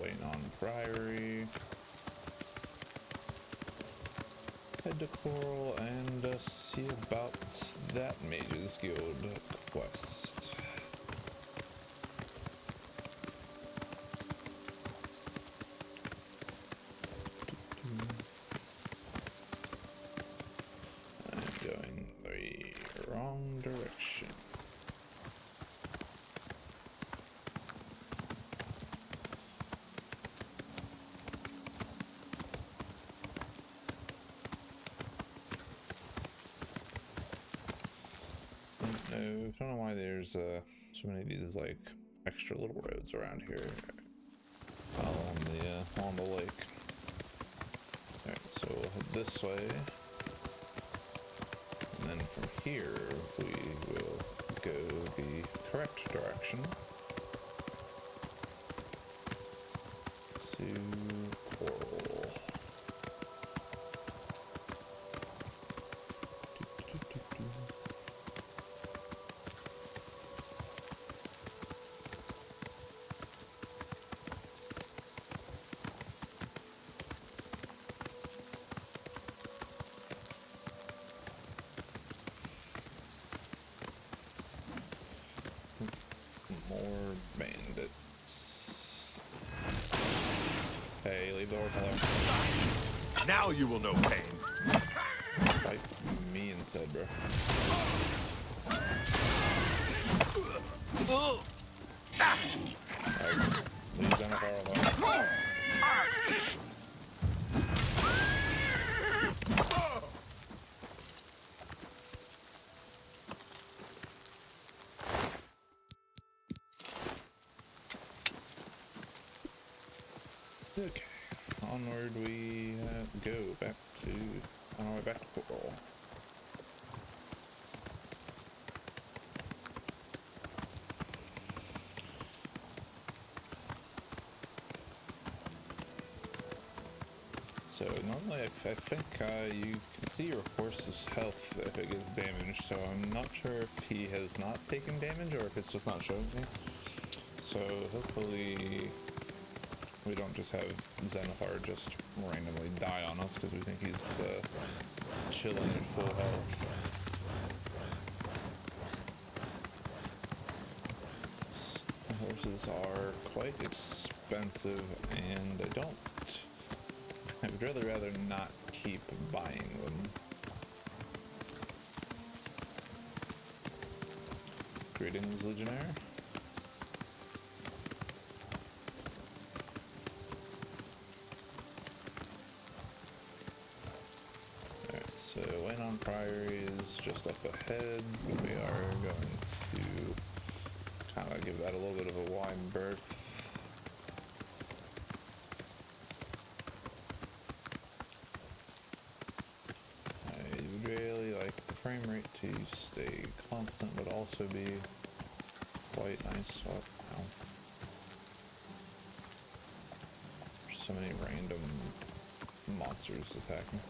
Waynon Priory, head to Coral, and see about that Mage's Guild quest. I'm going the wrong direction. I don't know why there's so many of these like extra little roads around here along the lake. Alright, so we'll head this way, and then from here we will go the correct direction to Coral. More bandits. Hey, leave the horse alone. Now you will know pain. Fight me instead, bro. Alright, leave Zenithar alone. Okay, onward we go back to On our way back to Coral. So normally I think you can see your horse's health if it gets damaged, so I'm not sure if he has not taken damage or if it's just not showing me. So hopefully we don't just have Zenithar just randomly die on us because we think he's chilling at full health. Horses are quite expensive and I would really rather not keep buying them. Greetings, Legionnaire. Alright, so Wayne on Priory is just up ahead. We are going to kind of give that a little bit of a wide berth. Frame rate to stay constant would also be quite nice. Oh, no. There's so many random monsters attacking.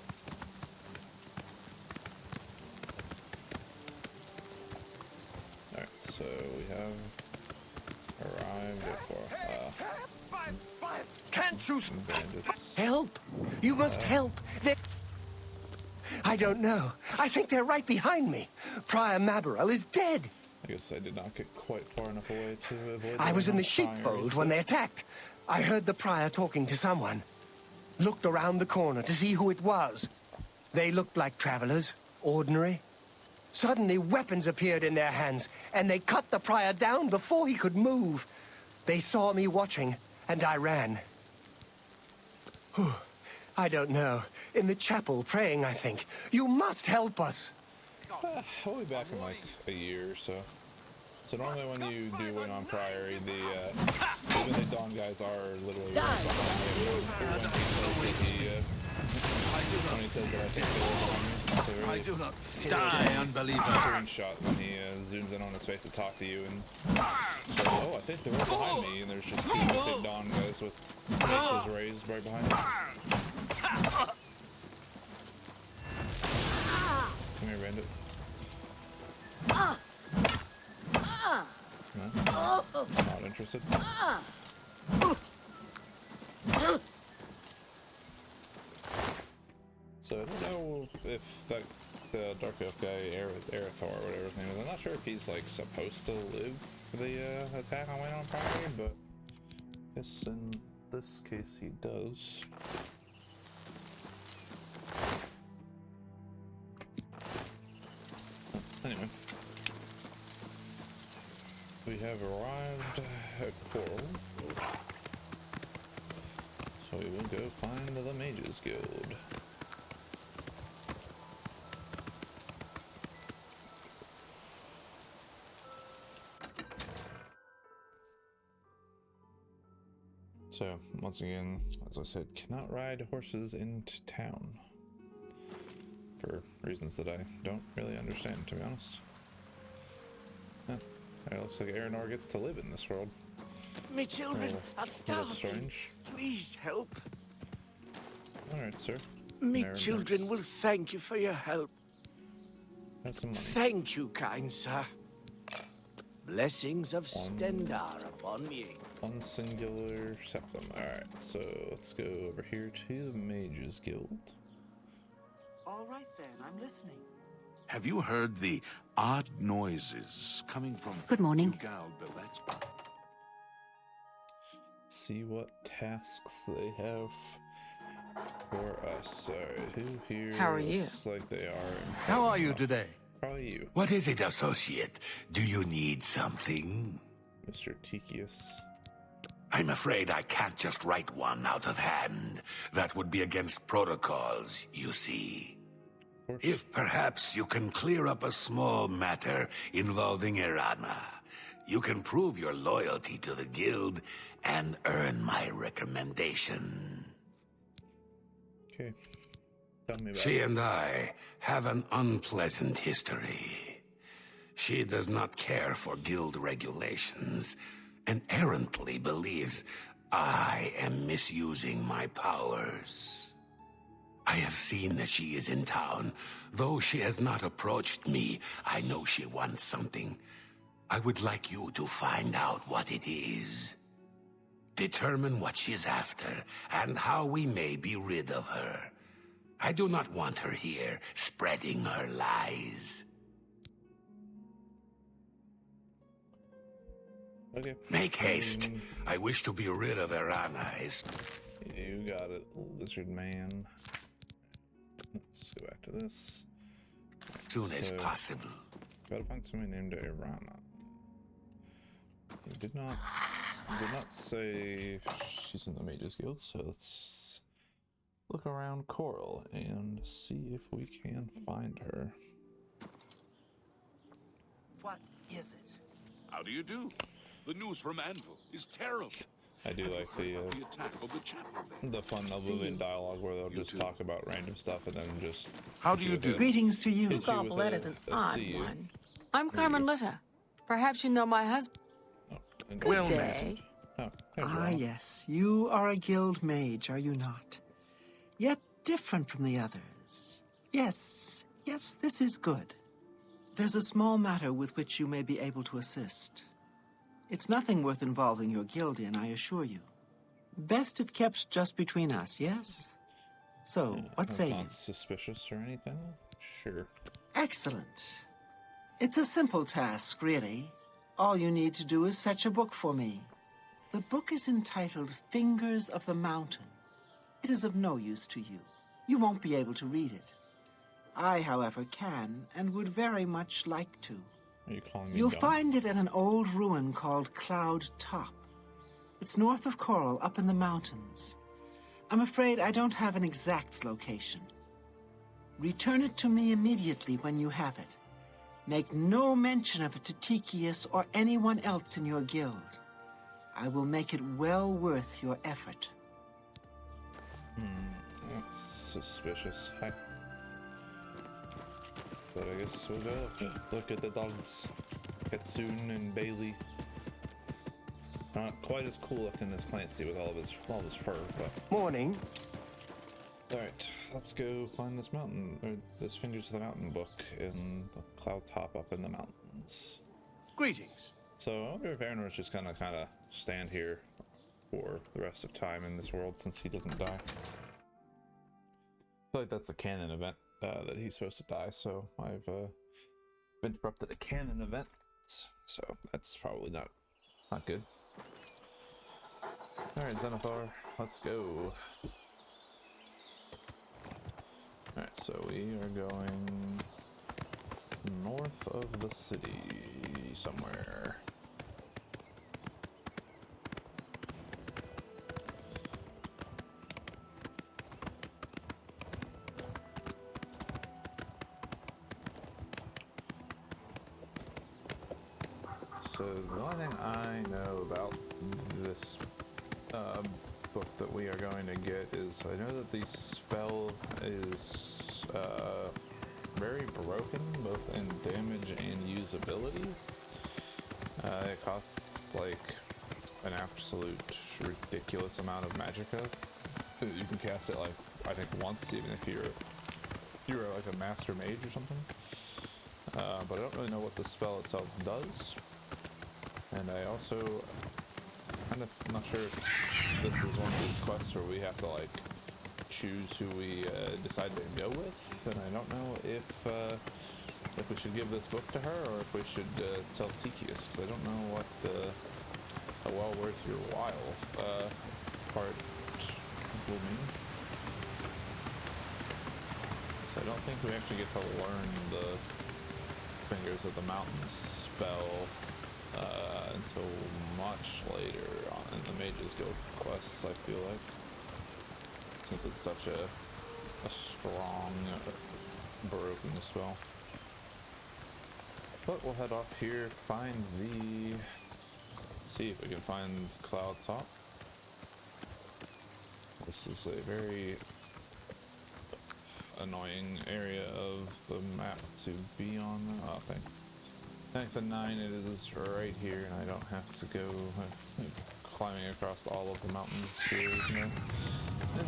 Alright, so we have arrived at Can't you bandits. help? You must help. I don't know. I think they're right behind me. Prior Mabarel is dead. I guess I did not get quite far enough away to avoid. I was in the sheepfold when they attacked. I heard the prior talking to someone. Looked around the corner to see who it was. They looked like travelers, ordinary. Suddenly weapons appeared in their hands, and they cut the prior down before he could move. They saw me watching, and I ran. Whew. I don't know. In the chapel, praying, I think. You must help us. I'll be back in like a year or so. So normally when you do Win on Priory, even the Dawn guys are literally right behind you. When he says that I think they're behind you. I do not die, unbeliever. Screenshot when he zooms in on his face to talk to you and says, oh, I think they're right behind me, and there's just two big Dawn guys with faces raised right behind them. Come here, bandit. No? Not interested. So I don't know if that Dark Elf guy, Aerithor, or whatever his name is, I'm not sure if he's like supposed to live the attack on Wayne on Priory, but I guess in this case he does. Anyway, we have arrived at Coral, so we will go find the Mages Guild. So, once again, as I said, cannot ride horses into town. For reasons that I don't really understand, to be honest. Huh. It looks like Aranor gets to live in this world. Me children are starving. Strange. Please help. Alright, sir. Me children will thank you for your help. Have some money. Thank you, kind sir. Blessings of Stendar upon ye. One singular septum. Alright, so let's go over here to the Mages Guild. All right then, I'm listening. Have you heard the odd noises coming from Good morning. See what tasks they have for us. Alright, who here How are you? looks like they are? How are you today? Probably you, What is it, associate? Do you need something? Mr. Tikius. I'm afraid I can't just write one out of hand. That would be against protocols, you see. If perhaps you can clear up a small matter involving Irana, you can prove your loyalty to the guild and earn my recommendation. Okay. Tell me about She it. and I have an unpleasant history. She does not care for guild regulations and errantly believes I am misusing my powers. I have seen that she is in town. Though she has not approached me, I know she wants something. I would like you to find out what it is. Determine what she's after and how we may be rid of her. I do not want her here, spreading her lies. Okay. Make haste. I wish to be rid of Erana. You got it, lizard man. Let's go back to this. Soon as possible. Gotta find somebody named Erana. He did not say she's in the Mages Guild, so let's look around Coral and see if we can find her. What is it? How do you do? The news from Anvil is terrible. I do like the attack of the chapel there. the fun Elven dialogue where they'll just talk about random stuff and then just. How do you do? Greetings to you. Goblet is an odd C. one. I'm Carmelita. Perhaps you know my husband. Well Good met. day. Ah, yes. You are a guild mage, are you not? Yet different from the others. Yes, this is good. There's a small matter with which you may be able to assist. It's nothing worth involving your guild in, I assure you. Best if kept just between us, yes? So, what say you? Not suspicious or anything? Sure. Excellent. It's a simple task, really. All you need to do is fetch a book for me. The book is entitled Fingers of the Mountain. It is of no use to you. You won't be able to read it. I, however, can and would very much like to. Are you calling me You'll dumb? find it at an old ruin called Cloud Top. It's north of Coral, up in the mountains. I'm afraid I don't have an exact location. Return it to me immediately when you have it. Make no mention of it to Tikius or anyone else in your guild. I will make it well worth your effort. That's suspicious. Hi. But I guess we'll go look at the dogs. Ketsune and Bailey. Not quite as cool looking as Clancy with all of his fur, but. Morning. Alright, let's go find this mountain, or this Fingers of the Mountain book in the Cloud Top up in the mountains. Greetings. So I wonder if Aaron's just gonna kind of stand here for the rest of time in this world since he doesn't die. I feel like that's a canon event that he's supposed to die, so I've interrupted a canon event, so that's probably not good. Alright, Zenithar, let's go. Alright, so we are going north of the city somewhere. So the only thing I know about this book that we are going to get is I know that the spell is very broken both in damage and usability. It costs like an absolute ridiculous amount of magicka. You can cast it like I think once, even if you're like a master mage or something. But I don't really know what the spell itself does. And I also kind of not sure if this is one of these quests where we have to like choose who we decide to go with, and I don't know if we should give this book to her or if we should tell Tikius, because I don't know what a well worth your while part will mean. So I don't think we actually get to learn the Fingers of the Mountain spell until much later on in the Mages Guild quests, I feel like. Since it's such a strong, broken spell. But we'll head off here, see if we can find Cloud Top. This is a very annoying area of the map to be on. Oh, thank the 9 it is right here, and I don't have to go climbing across all of the mountains here in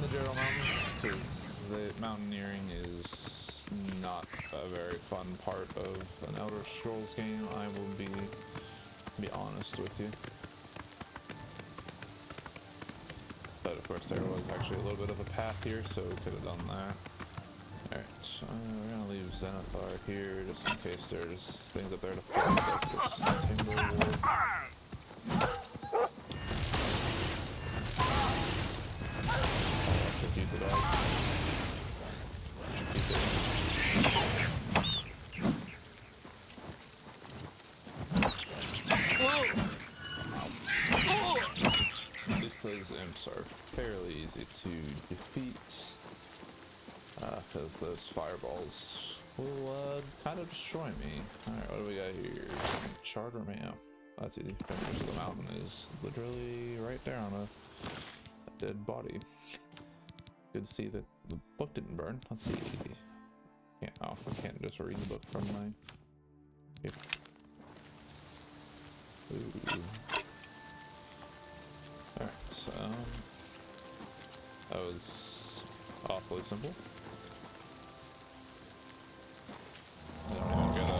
the Gerald Mountains, because the mountaineering is not a very fun part of an Elder Scrolls game. I will be honest with you. But of course there was actually a little bit of a path here, so we could have done that. Alright, we're gonna leave Zenithar here just in case there's things up there to fight, like this timber ward. Electrocute the dog. At least those imps are fairly easy to defeat. Because those fireballs will kind of destroy me. Alright, what do we got here? Charter mayo. That's easy. So the mountain is literally right there on a dead body. Good to see that the book didn't burn. Let's see. I can't just read the book from my... Here. Ooh. Alright, that was awfully simple. I don't even get a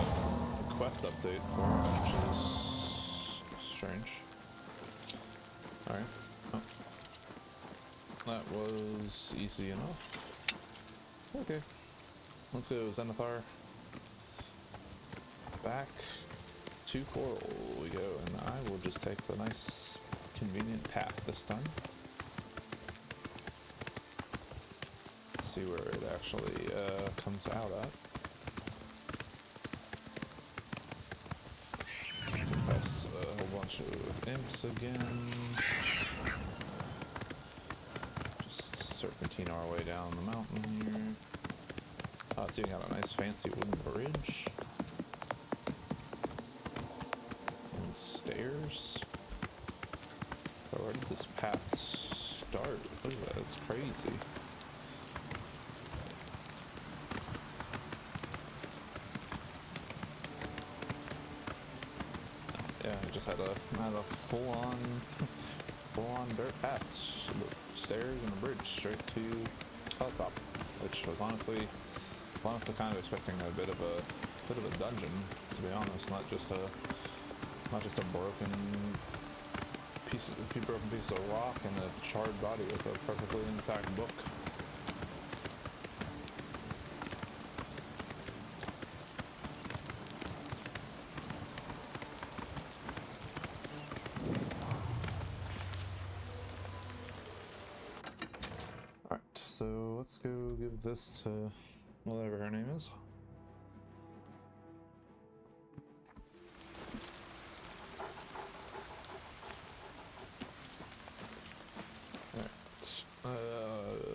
quest update for it, which is strange. Alright. Oh. That was easy enough. Okay. Let's go Zenithar. Back to Coral we go, and I will just take the nice convenient path this time. See where it actually comes out at. Past a whole bunch of imps again. Just serpentine our way down the mountain here. Oh, it's even got a nice fancy wooden bridge. And stairs. Oh, where did this path start? Look at that, it's crazy. Yeah, I just had a full-on dirt paths, stairs and a bridge straight to Helicop, which was honestly kind of expecting a bit of a dungeon, to be honest, not just a broken piece of rock and a charred body with a perfectly intact book. Alright, so let's go give this to whatever her name is.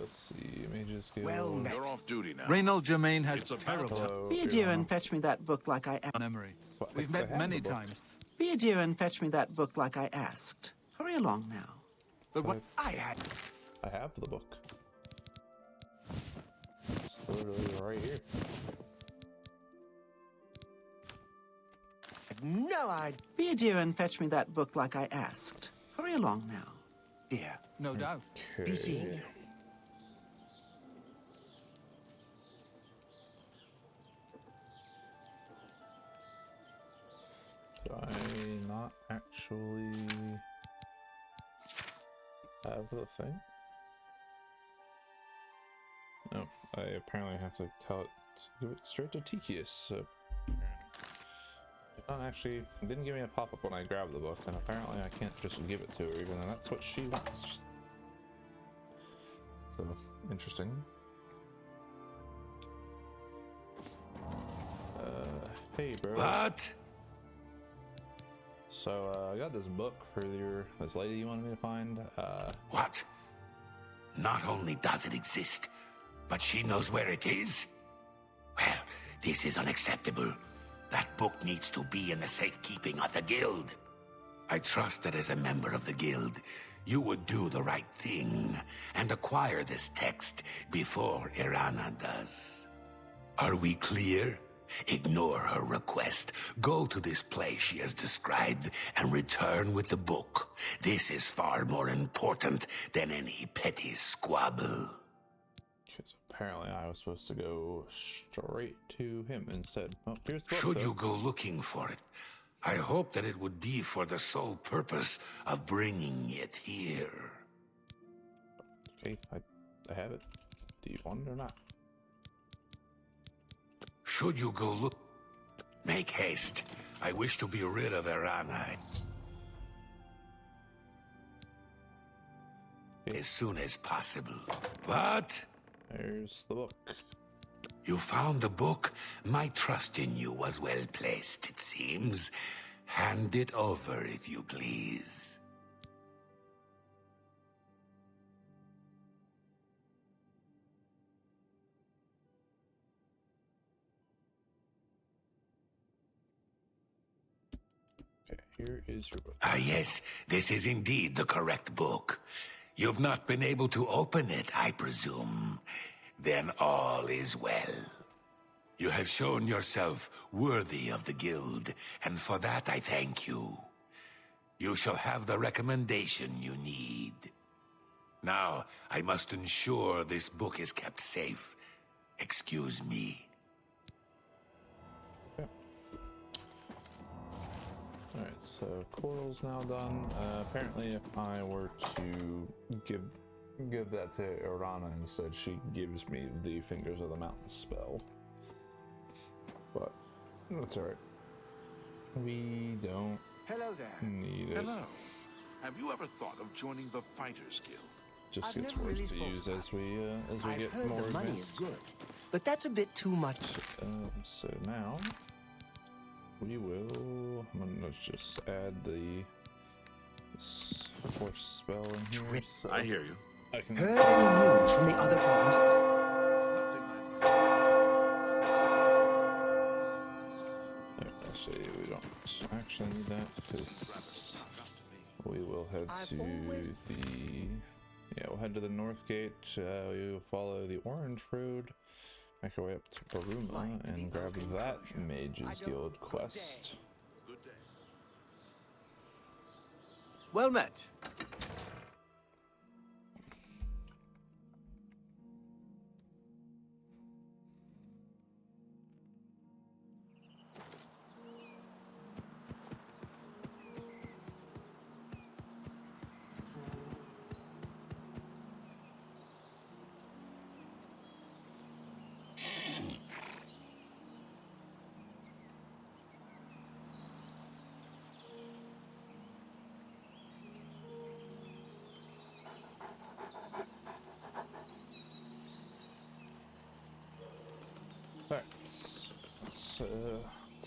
Let's see, Mage's Guild. Well met. You're off duty now. Reynald Germain has It's a terrible... Be a dear and fetch me that book like I asked. memory. We've met many times. Be a dear and fetch me that book like I asked. Hurry along now. But what... I have the book. It's literally right here. No, I'd... Be a dear and fetch me that book like I asked. Hurry along now. Here. No doubt. Be seeing you. Do I not actually have the thing? No, I apparently have to tell it to give it straight to Tikius. So it didn't give me a pop-up when I grabbed the book, and apparently I can't just give it to her, even though that's what she wants. So, interesting. Hey, bro. What? So, I got this book for this lady you wanted me to find. What? Not only does it exist, but she knows where it is? Well, this is unacceptable. That book needs to be in the safekeeping of the guild. I trust that as a member of the guild, you would do the right thing and acquire this text before Irana does. Are we clear? Ignore her request. Go to this place she has described and return with the book. This is far more important than any petty squabble. Because apparently I was supposed to go straight to him instead. Oh, here's the book, Should though. you go looking for it, I hope that it would be for the sole purpose of bringing it here. Okay, I have it. Do you want it or not? Should you go look... Make haste. I wish to be rid of Irana as soon as possible. What? There's the book. You found the book? My trust in you was well placed, it seems. Hand it over, if you please. Okay, here is your book. Ah, yes, this is indeed the correct book. You've not been able to open it, I presume. Then all is well. You have shown yourself worthy of the guild, and for that I thank you. You shall have the recommendation you need. Now, I must ensure this book is kept safe. Excuse me. Alright, so Coral's now done. Apparently if I were to give that to Irana instead, she gives me the Fingers of the Mountain spell. But that's alright. We don't need it. Hello. Have you ever thought of joining the Fighters Guild? Just gets worse to use as we get heard more the money is advanced. good, but that's a bit too much. So now we will. I'm gonna just add this horse spell in here. So I hear you. I can Heard any news from the other provinces? Actually, we don't actually need that because we will head to the. Yeah, we'll head to the North Gate. We will follow the Orange Road, make our way up to Baruma, and grab that Mage's Guild quest. Well met.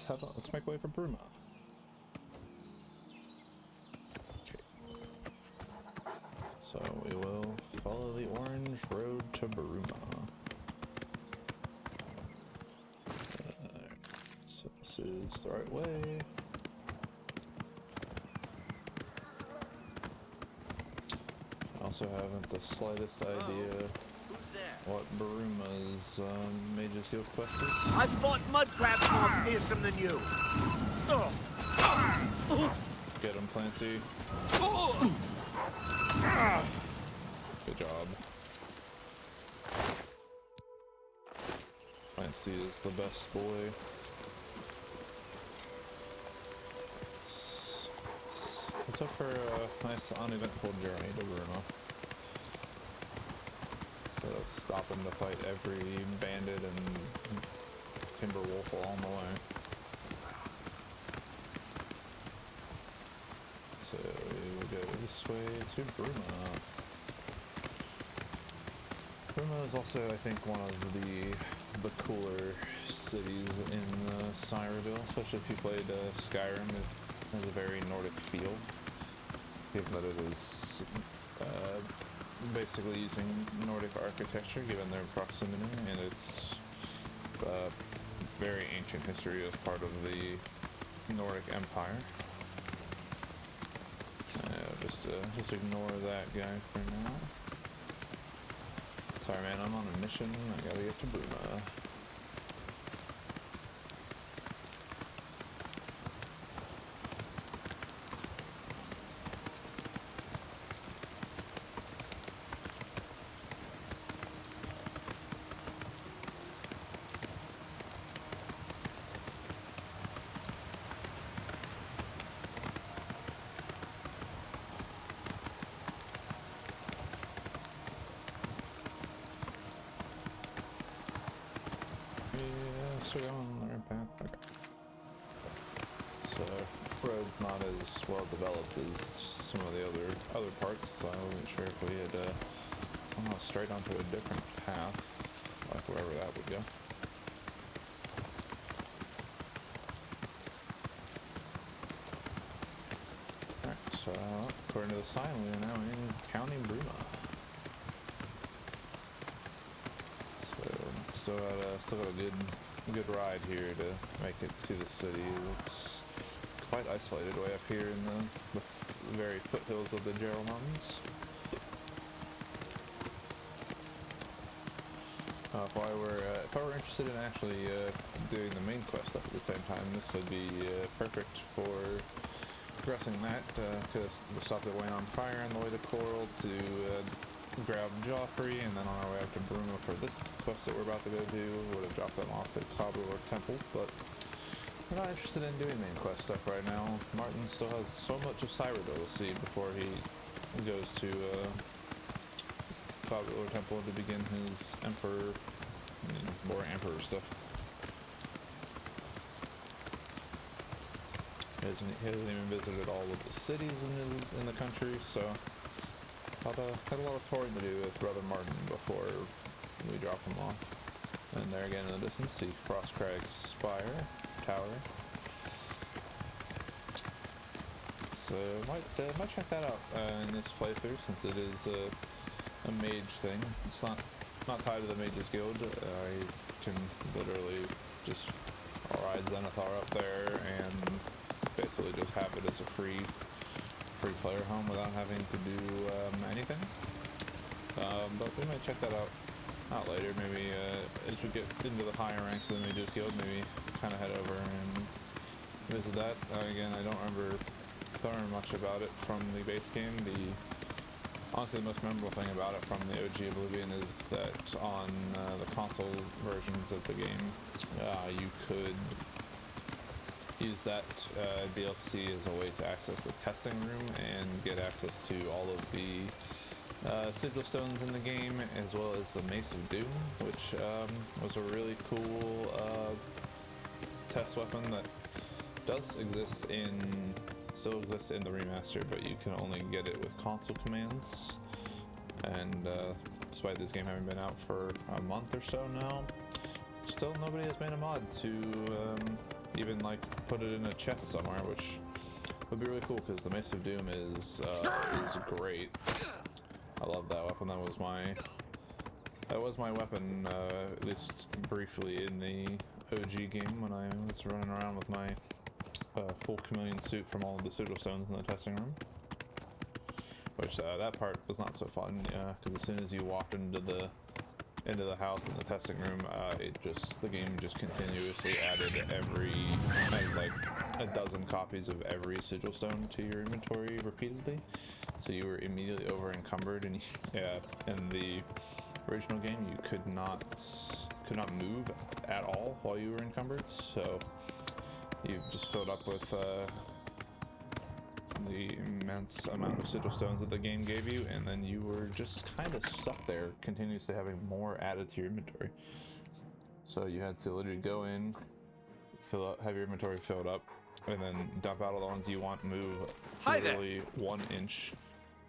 Alright, let's make way for Bruma. Okay. So we will follow the Orange Road to Bruma. So this is the right way. I also haven't the slightest idea what Baruma's Mage's Guild quest is. I've fought mud crabs more fearsome than you. Get him, Clancy. Good job. Clancy is the best boy. Let's hope for a nice uneventful journey to Bruma. Instead of stopping to fight every bandit and timber wolf along the way. So we will go this way to Bruma. Bruma is also, I think, one of the cooler cities in Cyrodiil, especially if you played Skyrim. It has a very Nordic feel, given that it is basically using Nordic architecture, given their proximity, and its very ancient history as part of the Nordic Empire. just ignore that guy for now. Sorry, man, I'm on a mission. I gotta get to Bruma. So on the right path. Okay. So road's not as well developed as some of the other parts, so I wasn't sure if we had gone straight onto a different path, like wherever that would go. Alright, so according to the sign, we are now in County Bruma. So still got a good ride here to make it to the city. It's quite isolated way up here in the very foothills of the Gerald Mountains. If I were interested in actually doing the main quest stuff at the same time, this would be perfect for progressing that. Could have stopped at Wayne on Fire on the way to Coral to grab Joffrey, and then on our way up to Bruma for this quest that we're about to go do. Would have dropped them off at Cyrodiil Temple, but we're not interested in doing main quest stuff right now. Martin still has so much of Cyrodiil to see before he goes to Cyrodiil Temple to begin his boring Emperor stuff. He hasn't even visited all of the cities in the country, so had a lot of touring to do with Brother Martin before we drop him off. And there again in the distance, see Frostcrag's Spire Tower. So might check that out in this playthrough, since it is a mage thing. It's not tied to the Mages Guild. I can literally just ride Zenithar up there and basically just have it as a free player home without having to do anything. But we might check that out later. Maybe as we get into the higher ranks of the Mages Guild, maybe kind of head over and visit that. Again, I don't remember much about it from the base game. Honestly, the most memorable thing about it from the OG Oblivion is that on the console versions of the game, you could use that DLC as a way to access the testing room and get access to all of the sigil stones in the game, as well as the Mace of Doom, which was a really cool test weapon that still exists in the remaster, but you can only get it with console commands. And despite this game having been out for a month or so now, still nobody has made a mod to even like put it in a chest somewhere, which would be really cool, because the Mace of Doom is great. I love that weapon. That was my weapon, at least briefly, in the OG game when I was running around with my full chameleon suit from all of the sigil stones in the testing room. Which that part was not so fun, because as soon as you walked into the house in the testing room, the game just continuously added like a dozen copies of every sigil stone to your inventory repeatedly, so you were immediately over encumbered. And in the original game, you could not move at all while you were encumbered, so you just filled up with the immense amount of sigil stones that the game gave you, and then you were just kind of stuck there, continuously having more added to your inventory. So you had to literally go in, have your inventory filled up, and then dump out all the ones you want, move literally 1 inch,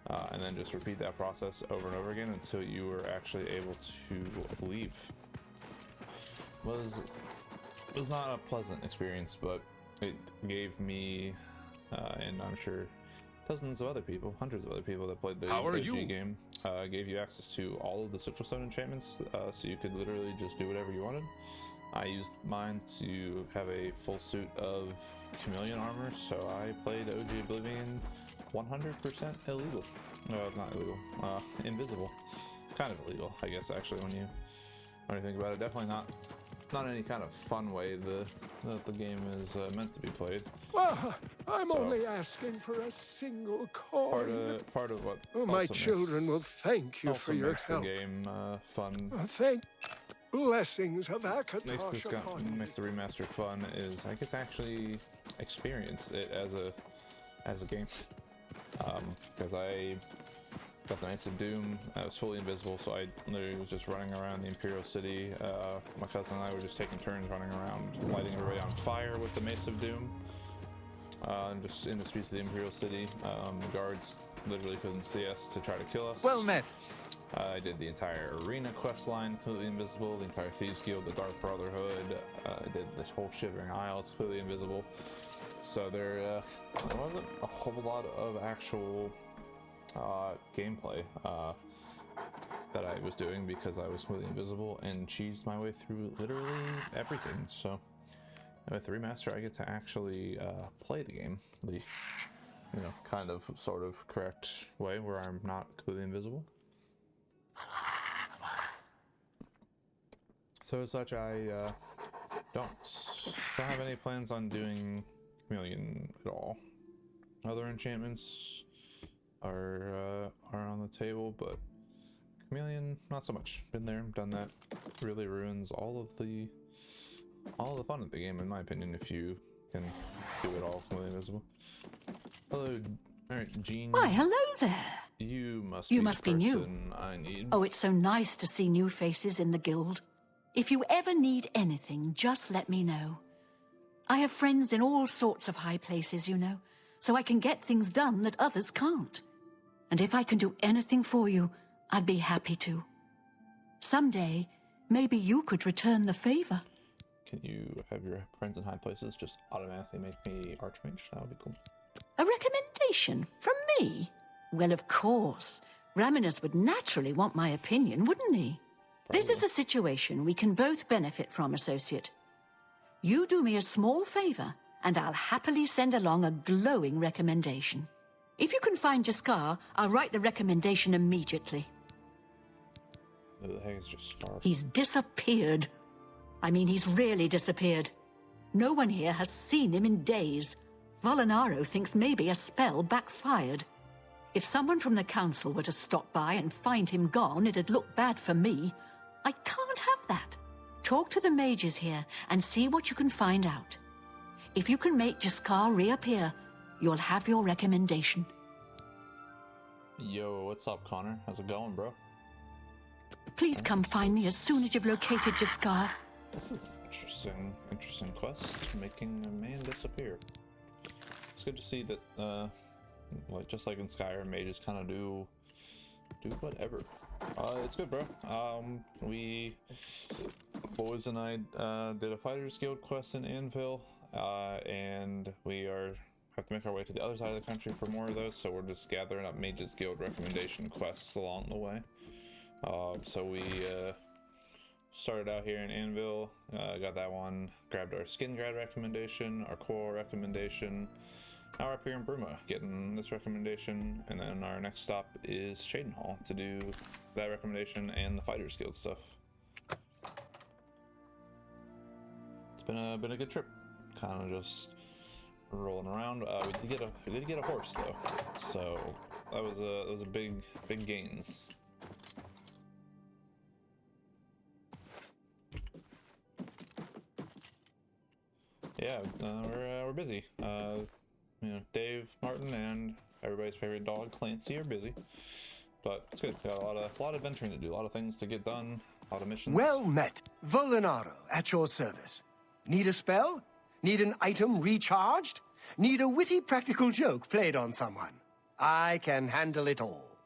and then just repeat that process over and over again until you were actually able to leave. It was not a pleasant experience, but it gave me, and I'm sure dozens of other people, hundreds of other people that played the OG game, gave you access to all of the sigil stone enchantments, so you could literally just do whatever you wanted. I used mine to have a full suit of chameleon armor, so I played OG Oblivion 100% illegal. Not illegal. Invisible. Kind of illegal, I guess, actually, when you think about it. Definitely not any kind of fun way that the game is meant to be played. Well, I'm only asking for a single coin. Part of what my children will thank you for your help. The game fun. Thank blessings of Akatosh makes the remastered fun is I get to actually experience it as a game. Because I got the Knights of Doom. I was fully invisible, so I literally was just running around the Imperial City. My cousin and I were just taking turns running around, lighting everybody on fire with the Mace of Doom. And just in the streets of the Imperial City. The guards literally couldn't see us to try to kill us. Well met. I did the entire arena quest line completely invisible, the entire Thieves Guild, the Dark Brotherhood. I did this whole Shivering Isles completely invisible. So there wasn't a whole lot of actual gameplay that I was doing because I was completely invisible and cheesed my way through literally everything. So with the remaster, I get to actually play the game the kind of sort of correct way where I'm not completely invisible. So as such, I don't have any plans on doing Chameleon at all. Other enchantments are on the table, but Chameleon not so much. Been there, done that. Really ruins all of the fun of the game, in my opinion, if you can do it all completely invisible. Hello, alright, Jean. Why, hello there. You must be new. I need. Oh, it's so nice to see new faces in the guild. If you ever need anything, just let me know. I have friends in all sorts of high places, so I can get things done that others can't. And if I can do anything for you, I'd be happy to. Someday, maybe you could return the favor. Can you have your friends in high places just automatically make me Archmage? That would be cool. A recommendation from me? Well, of course. Raminus would naturally want my opinion, wouldn't he? Probably. This is a situation we can both benefit from, associate. You do me a small favor, and I'll happily send along a glowing recommendation. If you can find Jaskar, I'll write the recommendation immediately. Who the heck is Jaskar? He's disappeared. I mean, he's really disappeared. No one here has seen him in days. Volinaro thinks maybe a spell backfired. If someone from the council were to stop by and find him gone, it'd look bad for me. I can't have that. Talk to the mages here and see what you can find out. If you can make Jaskar reappear, you'll have your recommendation. Yo, what's up, Connor? How's it going, bro? Please come find me as soon as you've located Jaskar. This is an interesting quest, making a man disappear. It's good to see that, just like in Skyrim, mages kind of do whatever. It's good, bro. Boys and I did a Fighters Guild quest in Anvil, and we have to make our way to the other side of the country for more of those, so we're just gathering up Mages Guild recommendation quests along the way. So we started out here in Anvil, got that one, grabbed our Skingrad recommendation, our Coral recommendation. Now we're up here in Bruma, getting this recommendation, and then our next stop is Chaidenhall to do that recommendation and the Fighters Guild stuff. It's been a good trip, kind of just rolling around. We did get a horse though, so that was a big gains. Yeah, we're busy. Dave, Martin, and everybody's favorite dog, Clancy, are busy. But it's good. Got a lot of adventuring to do, a lot of things to get done, a lot of missions. Well met. Volinaro, at your service. Need a spell? Need an item recharged? Need a witty practical joke played on someone? I can handle it all.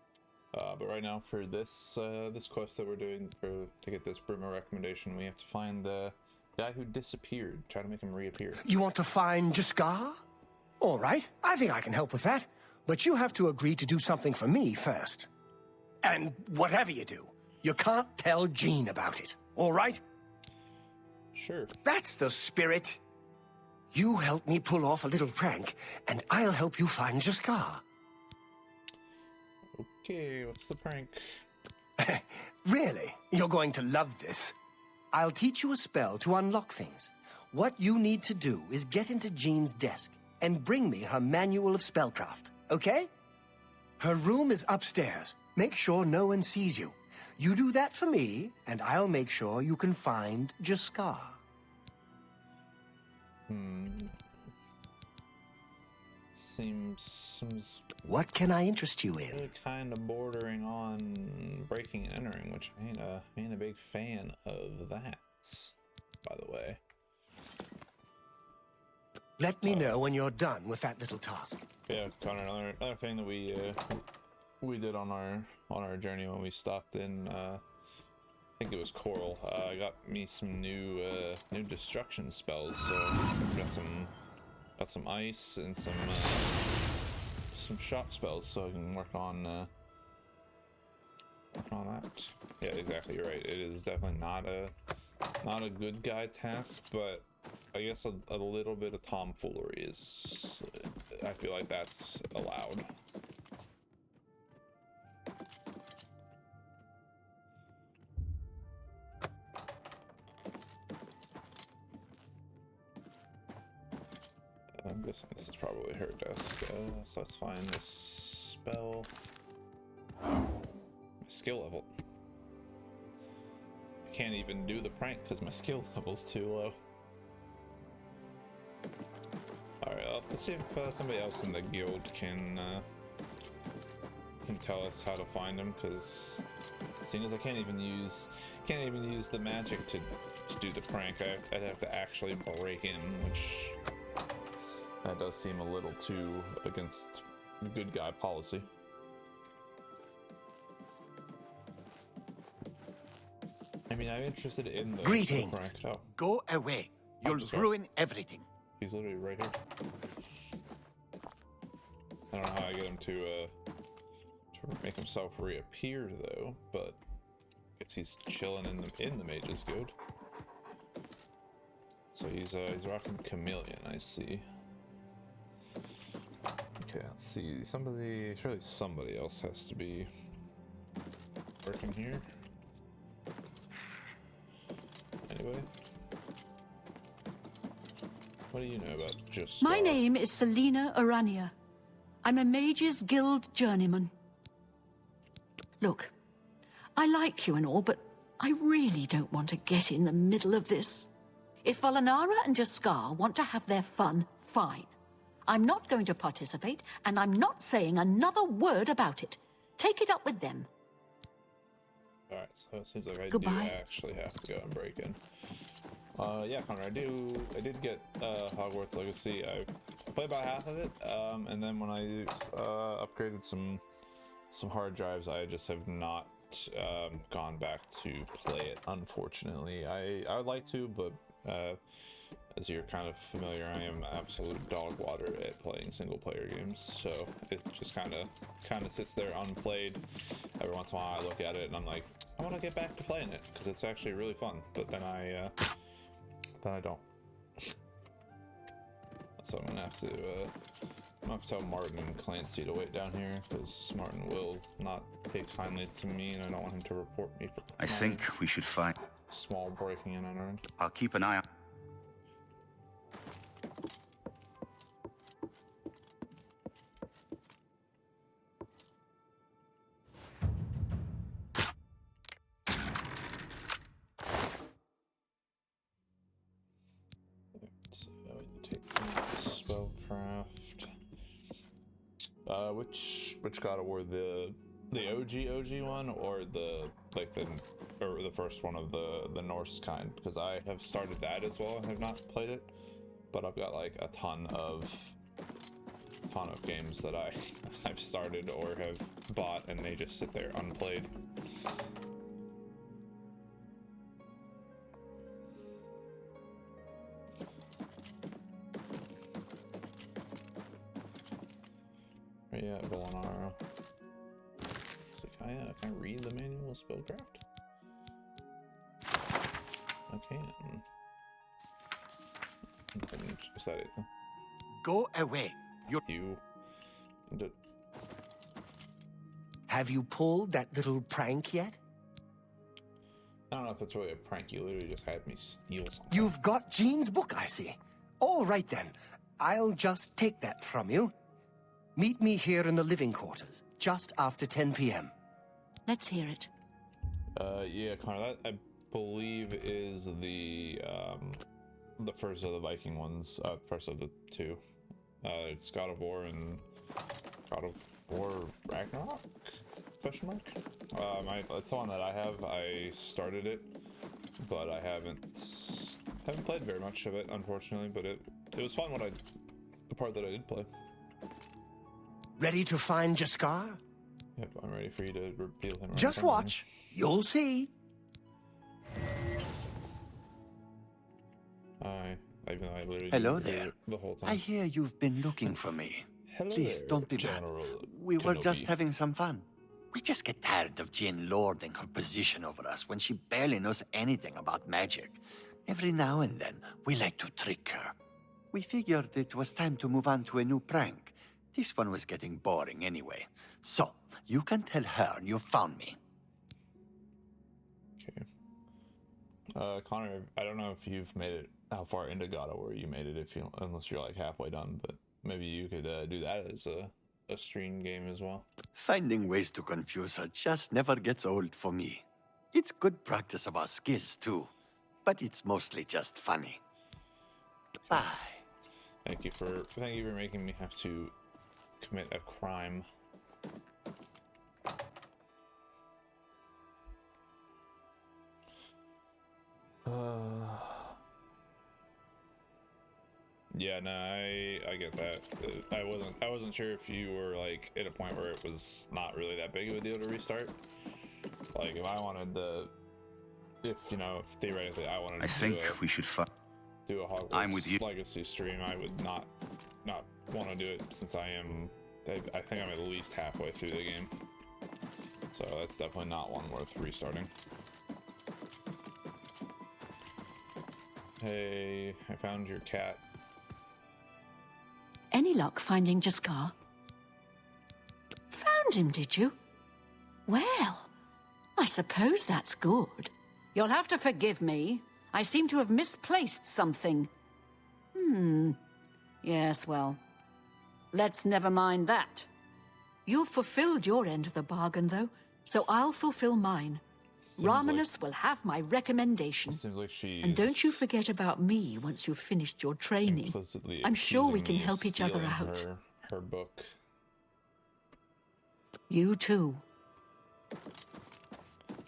But right now, for this quest that we're doing to get this Bruma recommendation, we have to find the guy who disappeared. Try to make him reappear. You want to find Jaskar? All right, I think I can help with that. But you have to agree to do something for me first. And whatever you do, you can't tell Jean about it, all right? Sure. That's the spirit. You help me pull off a little prank, and I'll help you find Jaskar. Okay, what's the prank? Really? You're going to love this. I'll teach you a spell to unlock things. What you need to do is get into Jean's desk and bring me her manual of spellcraft, okay? Her room is upstairs. Make sure no one sees you. You do that for me, and I'll make sure you can find Jaskar. Seems What can I interest you in? really kind of bordering on breaking and entering, which I ain't a big fan of that, by the way. Let me know when you're done with that little task. Yeah, Connor, another thing that we did on our journey when we stopped in I think it was Coral. I got me some new destruction spells, so got some ice and some shock spells, so I can work on that. Yeah, exactly. You're right. It is definitely not a good guy task, but I guess a little bit of tomfoolery is. I feel like that's allowed. I'm guessing this is probably her desk, so let's find this spell. My skill level. I can't even do the prank because my skill level's too low. Alright, let's see if somebody else in the guild can tell us how to find him, because seeing as I can't even use the magic to do the prank, I'd have to actually break in, which that does seem a little too against good guy policy. I mean, I'm interested in the Greetings. prank. Oh, Go away. You'll ruin everything. he's literally right here. I don't know how I get him to make himself reappear though, but I guess he's chilling in the Mages Guild. So he's rocking Chameleon, I see. Okay, let's see. Surely somebody else has to be working here. Anybody? What do you know about just? My name is Selena Arania. I'm a Mages Guild journeyman. Look, I like you and all, but I really don't want to get in the middle of this. If Volanara and Jaskar want to have their fun, fine. I'm not going to participate, and I'm not saying another word about it. Take it up with them. Alright, so it seems like I Goodbye. do actually have to go and break in. Yeah, Connor, I did get Hogwarts Legacy. I played about half of it, and then when I upgraded some hard drives, I just have not gone back to play it, unfortunately. I would like to, but as you're kind of familiar, I am absolute dog water at playing single player games, so it just kind of sits there unplayed. Every once in a while I look at it and I'm like, I want to get back to playing it because it's actually really fun, but then I don't. So I'm gonna have to tell Martin and Clancy to wait down here because Martin will not take kindly to me, and I don't want him to report me for I think we should find small breaking and entering. I'll keep an eye on. So we take spellcraft. Which God of War, the OG one, or the first one of the Norse kind? Because I have started that as well and have not played it, but I've got like a ton of games that I've started or have bought and they just sit there unplayed. Yeah, Volanara. So can I read the manual of spellcraft? I can. Is that it? Go away. You. Have you pulled that little prank yet? I don't know if it's really a prank. You literally just had me steal something. You've got Jean's book, I see. All right then. I'll just take that from you. Meet me here in the living quarters, just after 10 p.m. Let's hear it. Yeah, Connor, that I believe is the first of the Viking ones, first of the two. It's God of War and God of War Ragnarok? Question mark? It's the one that I have. I started it, but I haven't played very much of it, unfortunately. But it was fun when the part that I did play. Ready to find Jaskar? Yep, I'm ready for you to reveal him. Just watch. You'll see. Even though I literally Hello didn't do there. it the whole time. I hear you've been looking for me. Hello Please, there, don't be bad. General We were just Kenobi. having some fun. We just get tired of Jin lording her position over us when she barely knows anything about magic. Every now and then, we like to trick her. We figured it was time to move on to a new prank. This one was getting boring anyway. So, you can tell her you found me. Connor, I don't know if you've made it, how far into God of War you made it, unless you're like halfway done, but maybe you could do that as a stream game as well. Finding ways to confuse her just never gets old for me. It's good practice of our skills too, but it's mostly just funny. Bye. Thank you for making me have to commit a crime. Yeah, no, I get that. I wasn't sure if you were like at a point where it was not really that big of a deal to restart. Like if I wanted if theoretically I wanted to we should do a Hogwarts I'm with you. Legacy stream, I would not want to do it since I think I'm at least halfway through the game. So that's definitely not one worth restarting. Hey, I found your cat. Any luck finding Jaskar? Found him, did you? Well, I suppose that's good. You'll have to forgive me. I seem to have misplaced something. Yes, well, let's never mind that. You've fulfilled your end of the bargain, though, so I'll fulfill mine. Romanus will have my recommendation. Seems like she's and don't you forget about me once you've finished your training. I'm sure we can help each other out. Her book. You too.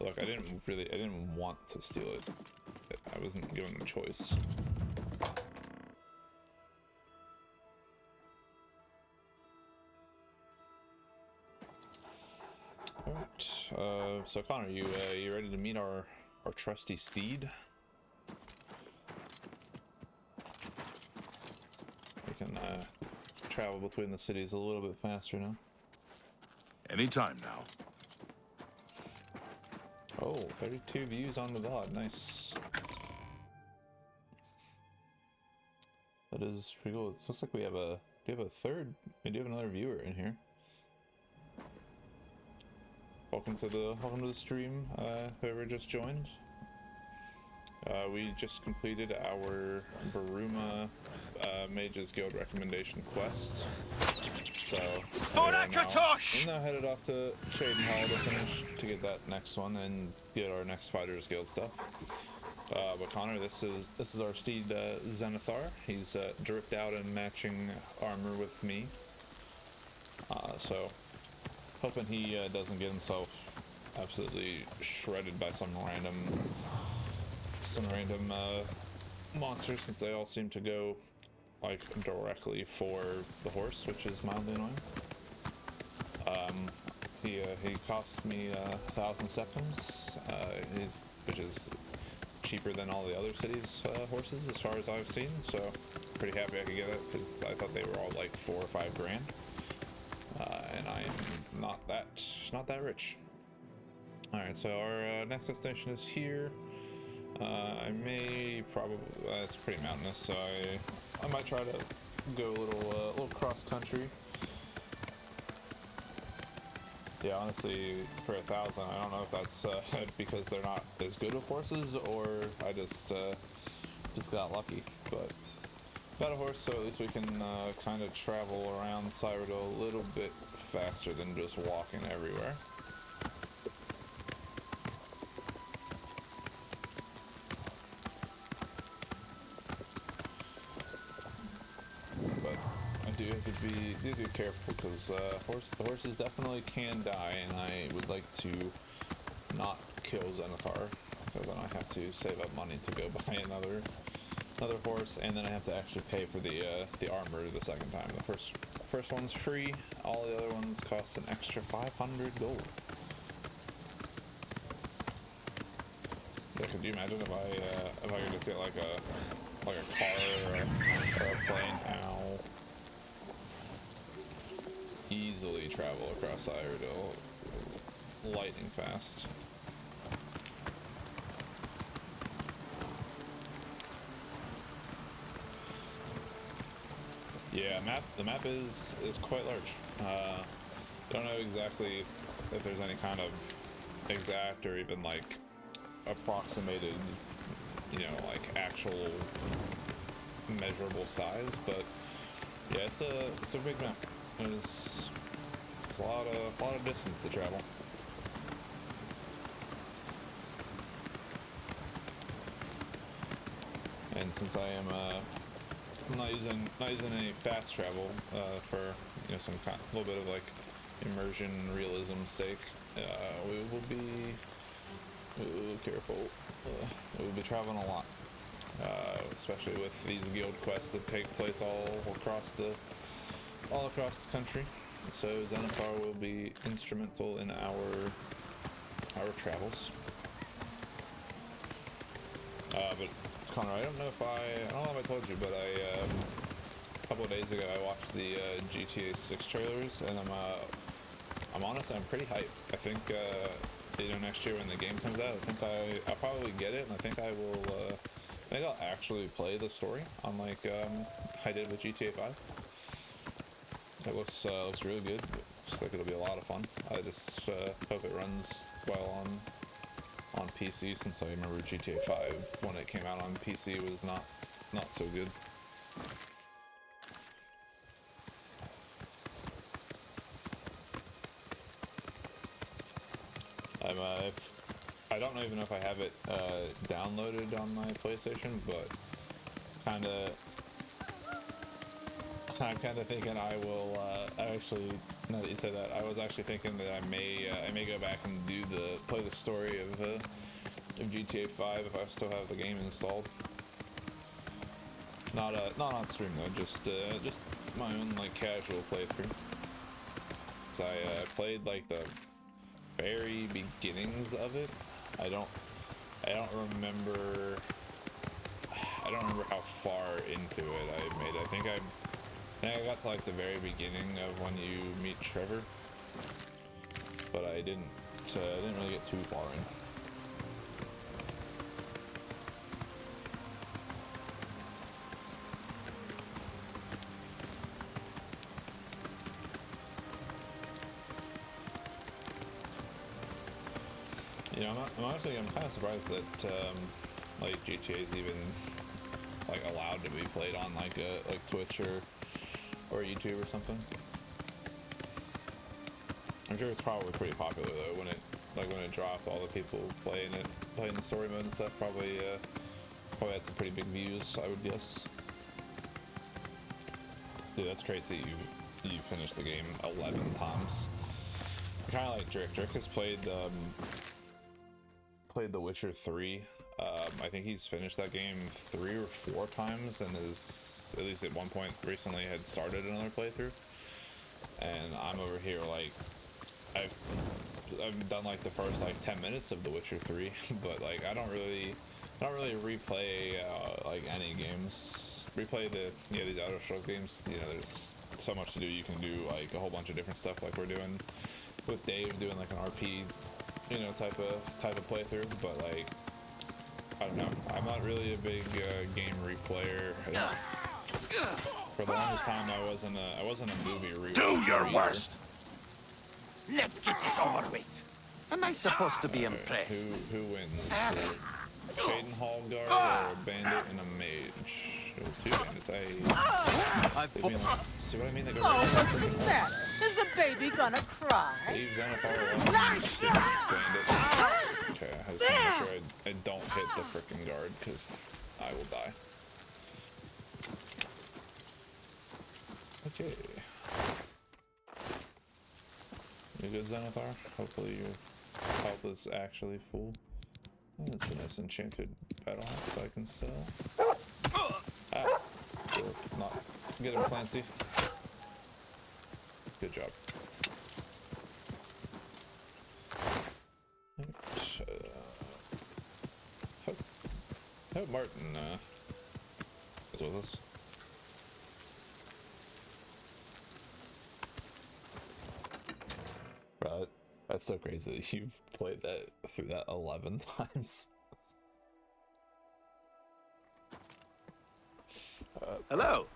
Look, I didn't want to steal it. I wasn't given a choice. Alright, so Connor, you ready to meet our trusty steed? We can travel between the cities a little bit faster now. Anytime now. Oh, 32 views on the VOD, nice. That is pretty cool. It looks like we have we do have another viewer in here. Welcome to the stream, whoever just joined. We just completed our Baruma Mages Guild recommendation quest. So we're now headed off to Chronicles to get that next one and get our next Fighters Guild stuff. But Connor, this is our steed Zenithar. He's dripped out and matching armor with me. So hoping he doesn't get himself absolutely shredded by some random monster, since they all seem to go like directly for the horse, which is mildly annoying. He cost me 1,000 seconds, which is cheaper than all the other cities' horses as far as I've seen. So pretty happy I could get it, because I thought they were all like 4 or 5 grand. And I am not that rich. Alright, so our next destination is here. I may probably, it's pretty mountainous, so I might try to go a little cross country. Yeah, honestly, for 1,000, I don't know if that's because they're not as good of horses, or I just got lucky. But got a horse, so at least we can kind of travel around Cyrodiil a little bit faster than just walking everywhere. But I do have to be careful, because the horses definitely can die, and I would like to not kill Zenithar, because then I have to save up money to go buy another horse, and then I have to actually pay for the armor the second time. The first one's free. All the other ones cost an extra 500 gold. Yeah, could you imagine if I could just get like a car or a plane? Ow. Easily travel across Cyrodiil, lightning fast. Yeah, the map is quite large. Don't know exactly if there's any kind of exact or even like approximated, you know, like actual measurable size, but yeah, it's a big map. There's a lot of distance to travel. And since I am I'm not using any fast travel for, you know, some little bit of like immersion realism's sake, we will be careful. We will be traveling a lot, especially with these guild quests that take place all across the country. So Zenithar will be instrumental in our travels. But Connor, I don't know if I told you, but a couple of days ago I watched the GTA 6 trailers, and I'm honestly, I'm pretty hyped. I think you know, next year when the game comes out, I think I'll probably get it, and I think I'll actually play the story on like I did with GTA 5. It looks really good. Looks like it'll be a lot of fun. I just hope it runs well on PC, since I remember GTA 5 when it came out on PC was not so good. I don't even know if I have it downloaded on my PlayStation, but I'm kind of thinking I will. Actually, now that you said that, I was actually thinking that I may go back and play the story of GTA 5 if I still have the game installed. Not on stream though, just my own like casual playthrough. 'Cause I played like the very beginnings of it. I don't remember how far into it I made it. I think I got to like the very beginning of when you meet Trevor, but I didn't really get too far in. You know, I'm kind of surprised that like GTA is even like allowed to be played on like Twitch or YouTube or something. I'm sure it's probably pretty popular though when it dropped. All the people playing the story mode and stuff probably had some pretty big views, I would guess. Dude, that's crazy. You finished the game 11 times. Kind of like Drick. Drick has played The Witcher 3. I think he's finished that game 3 or 4 times, and is, at least at one point recently, had started another playthrough. And I'm over here like, I've done like the first like 10 minutes of The Witcher 3, but like I don't really replay like any games. Replay these Elder Scrolls games. You know, there's so much to do. You can do like a whole bunch of different stuff, like we're doing with Dave, doing like an RP, you know, type of playthrough. But like, I don't know. I'm not really a big game replayer. For the longest time, I wasn't a movie rewatcher. Do your worst. Let's get this over with. Am I supposed to be impressed? Who wins? The Chaidenhall guard or a bandit and a mage? Two bandits. See what I mean? They go Oh, what's the matter? Is the baby gonna cry? Leave Xanathar alone. Bandit. Okay, I just want to make sure I don't hit the frickin' guard because I will die. Okay. You good, Xanathar? Hopefully your health is actually full. Oh, that's a nice enchanted battle axe I can sell. Ah! Cool. Not. Get him, Clancy. Good job. Hope Martin is with us. Right. That's so crazy that you've played that through that 11 times. Hello.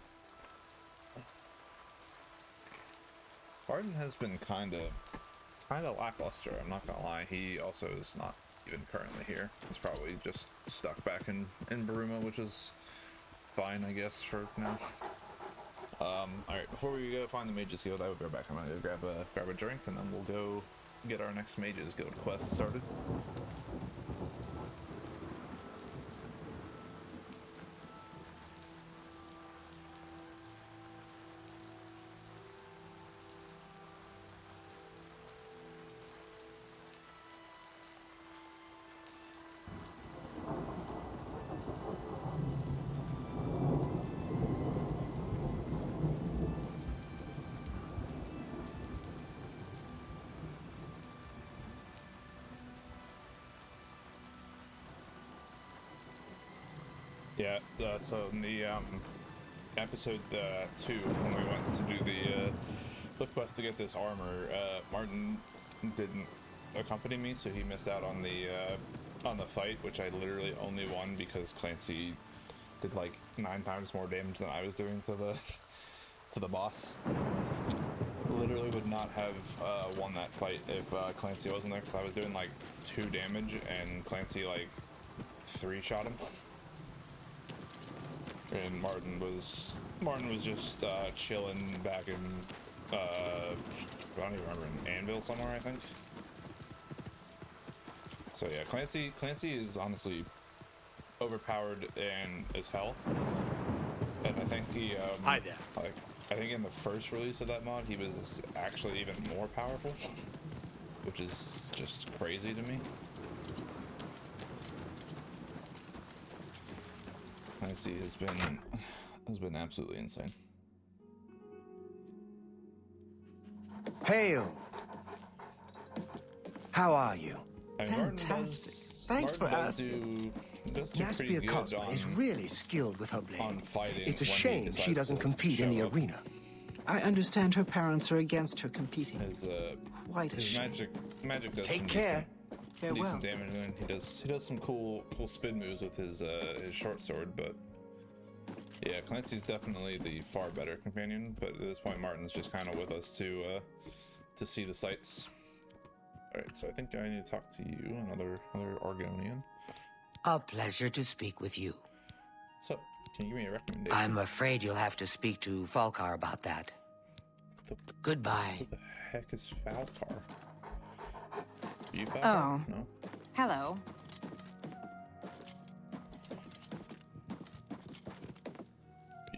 Martin has been kind of lackluster, I'm not gonna lie. He also is not even currently here. He's probably just stuck back in Baruma, which is fine, I guess, for now. Alright, before we go find the Mages Guild, I will go back. I'm gonna go grab a drink, and then we'll go get our next Mages Guild quest started. Yeah, so in the episode 2, when we went to do the quest to get this armor, Martin didn't accompany me, so he missed out on the fight, which I literally only won because Clancy did like 9 times more damage than I was doing to the boss. Literally would not have won that fight if Clancy wasn't there, because I was doing like 2 damage and Clancy like 3 shot him. And Martin was just chilling back in I don't even remember, in Anvil somewhere, I think. So yeah, Clancy is honestly overpowered and as hell. And I think he Hi there. like I think in the first release of that mod he was actually even more powerful, which is just crazy to me. Clancy has been absolutely insane. Hail! How are you? Fantastic. Thanks for asking. Naspia Cosma is really skilled with her blade. It's a shame she doesn't compete in the arena. I understand her parents are against her competing. Quite a his shame. magic does Take some Farewell. care. decent damage, and he does some cool spin moves with his short sword. But yeah, Clancy's definitely the far better companion. But at this point, Martin's just kind of with us to see the sights. All right, so I think I need to talk to you, another Argonian. A pleasure to speak with you. So, can you give me a recommendation? I'm afraid you'll have to speak to Falkar about that. Goodbye. What the heck is Falkar? You Falkar? Oh. No. Hello.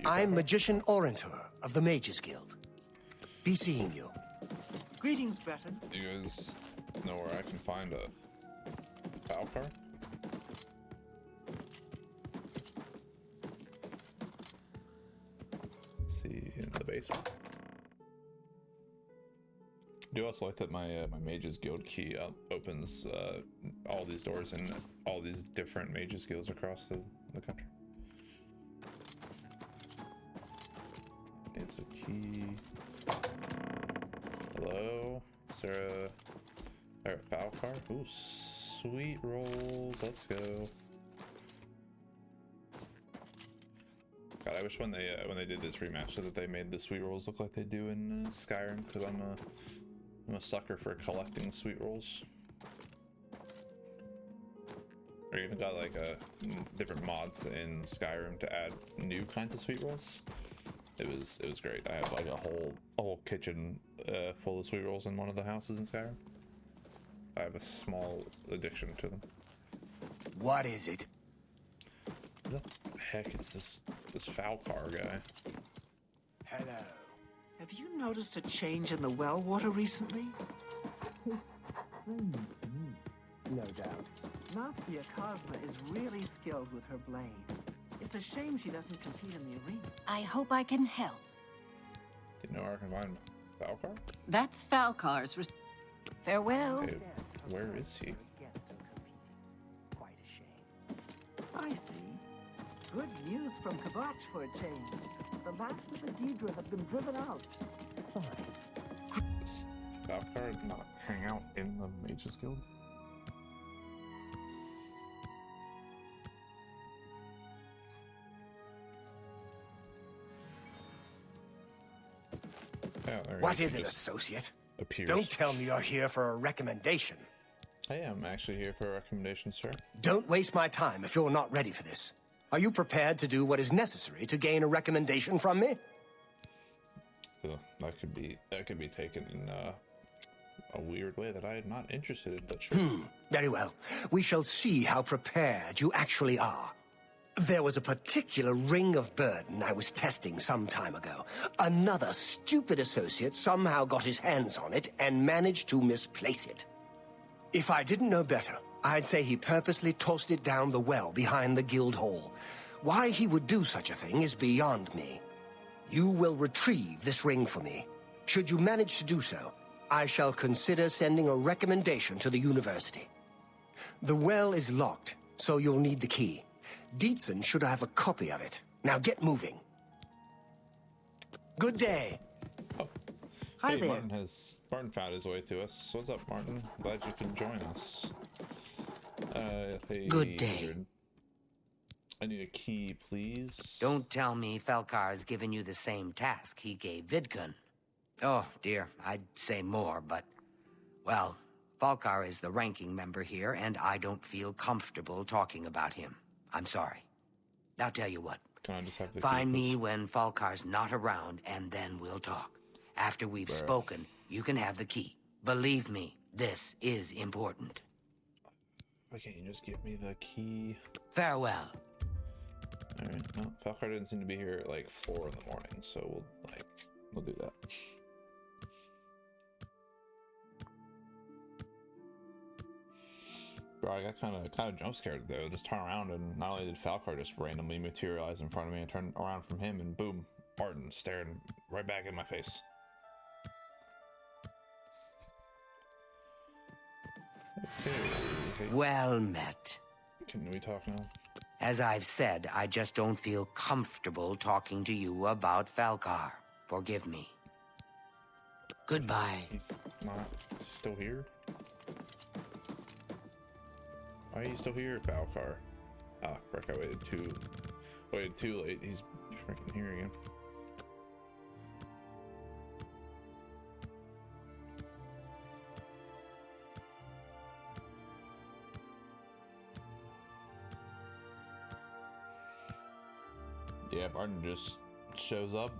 I'm Magician Orantor of the Mages Guild. Be seeing you. Greetings, Breton. You guys know where I can find a Falkar? See, in the basement. I do also like that my Mages Guild key opens all these doors in all these different Mages Guilds across the country. It's a key. Hello? Is there a Falkar? Ooh, sweet rolls. Let's go. God, I wish when they did this remaster that they made the sweet rolls look like they do in Skyrim, because I'm a sucker for collecting sweet rolls. Or even got like different mods in Skyrim to add new kinds of sweet rolls. It was great. I had like a whole kitchen full of sweet rolls in one of the houses in Skyrim. I have a small addiction to them. What is it? What the heck is this Falcar guy? Hello. Have you noticed a change in the well water recently? No doubt. Nastia Cosma is really skilled with her blade. It's a shame she doesn't compete in the arena. I hope I can help. Didn't know I can find Falcar? That's Falcar's. Farewell. Okay, where is he? I see. Good news from Kabach for a change. The last of the Deidre have been driven out. Does Falcar not hang out in the Mages Guild? What is it, associate? Appears. Don't tell me you're here for a recommendation. I am actually here for a recommendation, sir. Don't waste my time if you're not ready for this. Are you prepared to do what is necessary to gain a recommendation from me? That could be taken in a weird way that I am not interested in, but sure. Very well. We shall see how prepared you actually are. There was a particular ring of burden I was testing some time ago. Another stupid associate somehow got his hands on it and managed to misplace it. If I didn't know better, I'd say he purposely tossed it down the well behind the guild hall. Why he would do such a thing is beyond me. You will retrieve this ring for me. Should you manage to do so, I shall consider sending a recommendation to the university. The well is locked, so you'll need the key. Dietzen should have a copy of it. Now get moving. Good day. Oh. Hi hey, there. Martin found his way to us. What's up, Martin? Glad you can join us. Hey, Good day. Wizard. I need a key, please. Don't tell me Falcar's given you the same task he gave Vidkun. Oh, dear, I'd say more, but... Well, Falcar is the ranking member here, and I don't feel comfortable talking about him. I'm sorry. I'll tell you what. Can I just have the Find key, me please? when Falcar's not around, and then we'll talk. After we've spoken, you can have the key. Believe me, this is important. Why can't you just give me the key? Farewell. Alright, well, Falcar didn't seem to be here at like 4 in the morning, so we'll do that. Bro, I got kind of jump scared though. Just turn around and not only did Falcar just randomly materialize in front of me, I turned around from him and boom, Martin staring right back in my face. Okay. Well met. Can we talk now? As I've said, I just don't feel comfortable talking to you about Falcar. Forgive me. Goodbye. He's not. Is he still here? Why are you still here, Falcar? Ah, frick, I waited too late. He's freaking here again. Yeah, Barton just shows up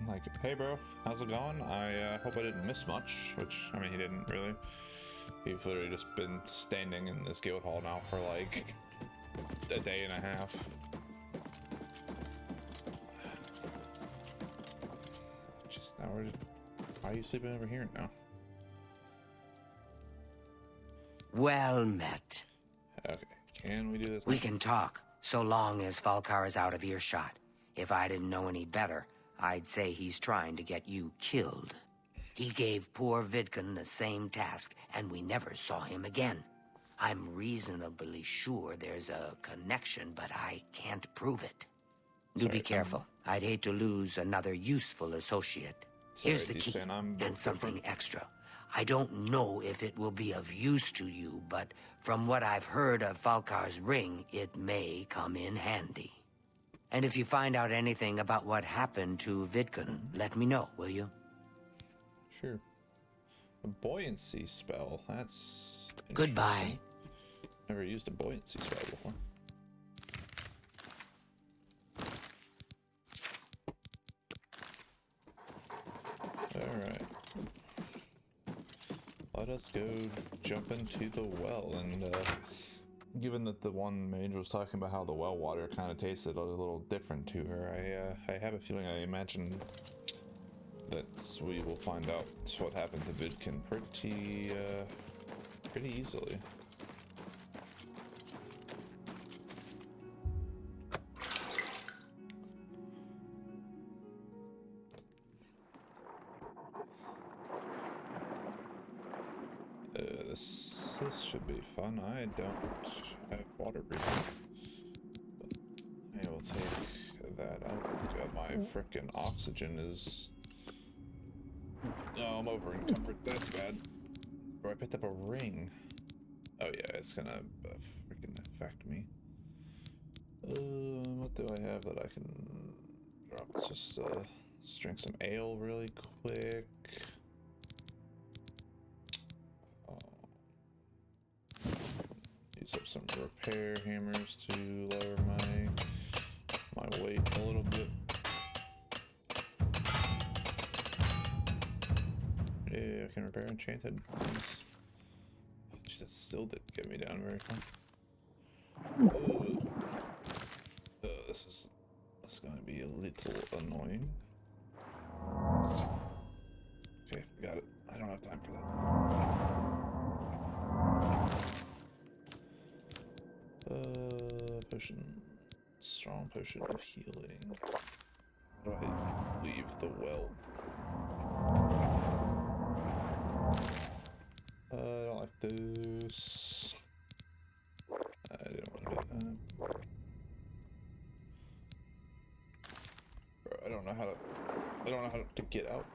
like, hey bro, how's it going? I hope I didn't miss much, which, I mean, he didn't really. He's literally just been standing in this guild hall now for like a day and a half. Just now, why are you sleeping over here now? Well met. Okay, can we do this? We can talk, so long as Falcar is out of earshot. If I didn't know any better, I'd say he's trying to get you killed. He gave poor Vidkun the same task, and we never saw him again. I'm reasonably sure there's a connection, but I can't prove it. You be careful. I'd hate to lose another useful associate. Here's the key, and something extra. I don't know if it will be of use to you, but from what I've heard of Falcar's ring, it may come in handy. And if you find out anything about what happened to Vidkun, let me know, will you? Sure. A buoyancy spell. That's Goodbye. Never used a buoyancy spell before. Alright. Let us go jump into the well, and given that the one mage was talking about how the well water kind of tasted a little different to her, I have a feeling, I imagine that we will find out what happened to Vidkin pretty easily. This should be fun. I don't have water breathing. I will take that out. My frickin' oxygen is... No, I'm over encumbered. That's bad. Bro, I picked up a ring. Oh yeah, it's gonna freaking affect me. What do I have that I can drop? Let's just drink some ale really quick. Use up some repair hammers to lower my weight a little bit. Yeah, I can repair enchanted. Jeez, that still didn't get me down very far. This is gonna be a little annoying. Okay, got it. I don't have time for that. Potion, strong potion of healing. How do I leave the well? I don't like this. I didn't want to do that. Bro, I don't know how to get out.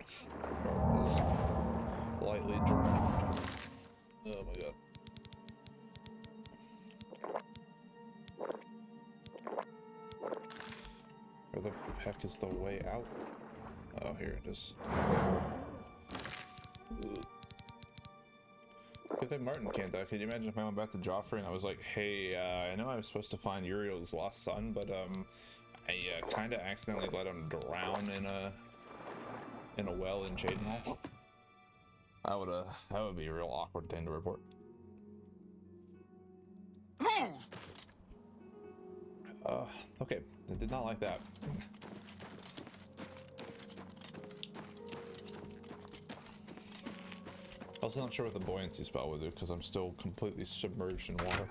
Bro, this is lightly drowned. Oh my god. Where the heck is the way out? Oh, here it is. Ugh. Good thing Martin can't die. Could you imagine if I went back to Joffrey and I was like, hey, I know I was supposed to find Uriel's lost son, but I kind of accidentally let him drown in a well in Chaidenhall. That would be a real awkward thing to report. Okay, I did not like that. Also not sure what the buoyancy spell would do because I'm still completely submerged in water.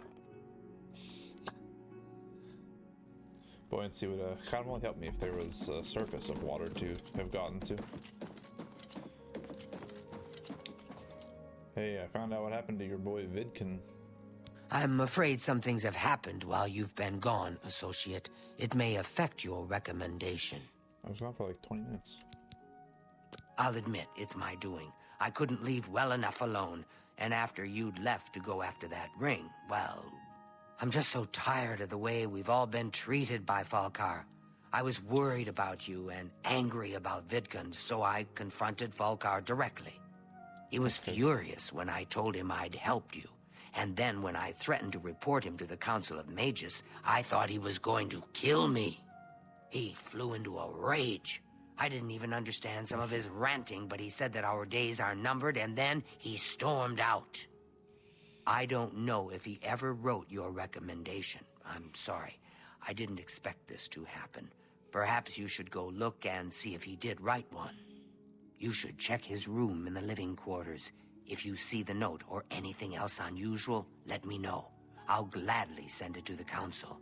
Buoyancy would kind of only help me if there was a surface of water to have gotten to. Hey, I found out what happened to your boy Vidkin. I'm afraid some things have happened while you've been gone, Associate. It may affect your recommendation. I was gone for like 20 minutes. I'll admit, it's my doing. I couldn't leave well enough alone, and after you'd left to go after that ring, well... I'm just so tired of the way we've all been treated by Falkar. I was worried about you and angry about Vidkun, so I confronted Falkar directly. He was furious when I told him I'd helped you, and then when I threatened to report him to the Council of Mages, I thought he was going to kill me. He flew into a rage. I didn't even understand some of his ranting, but he said that our days are numbered, and then he stormed out. I don't know if he ever wrote your recommendation. I'm sorry. I didn't expect this to happen. Perhaps you should go look and see if he did write one. You should check his room in the living quarters. If you see the note or anything else unusual, let me know. I'll gladly send it to the council.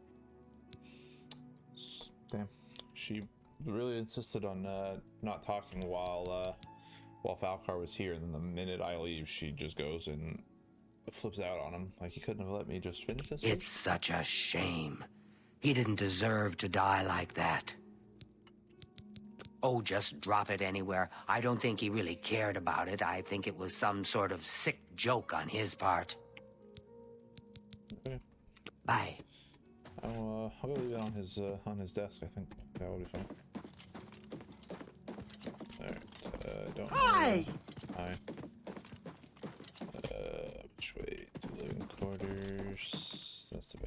Damn. She really insisted on not talking while Falkar was here, and then the minute I leave, she just goes and flips out on him. Like, he couldn't have let me just finish this. It's such a shame. He didn't deserve to die like that. Oh, just drop it anywhere. I don't think he really cared about it. I think it was some sort of sick joke on his part. Okay. Bye. I'll go leave it on his desk. I think that would be fine. Alright, don't... Hi! Hi.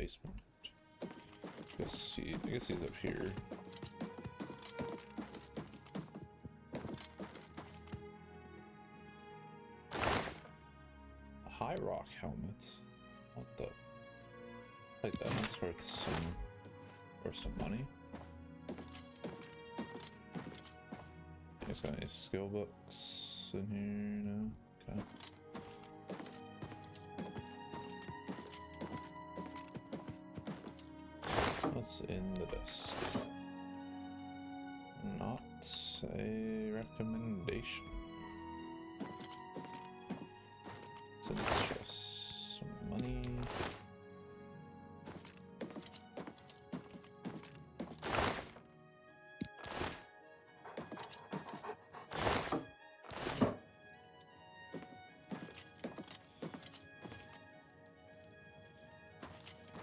basement. I guess he's up here. A high rock helmet. What the? Like that's worth some money. Guys got any skill books in here? No. Okay. What's in the desk? Not a recommendation. It's just some money.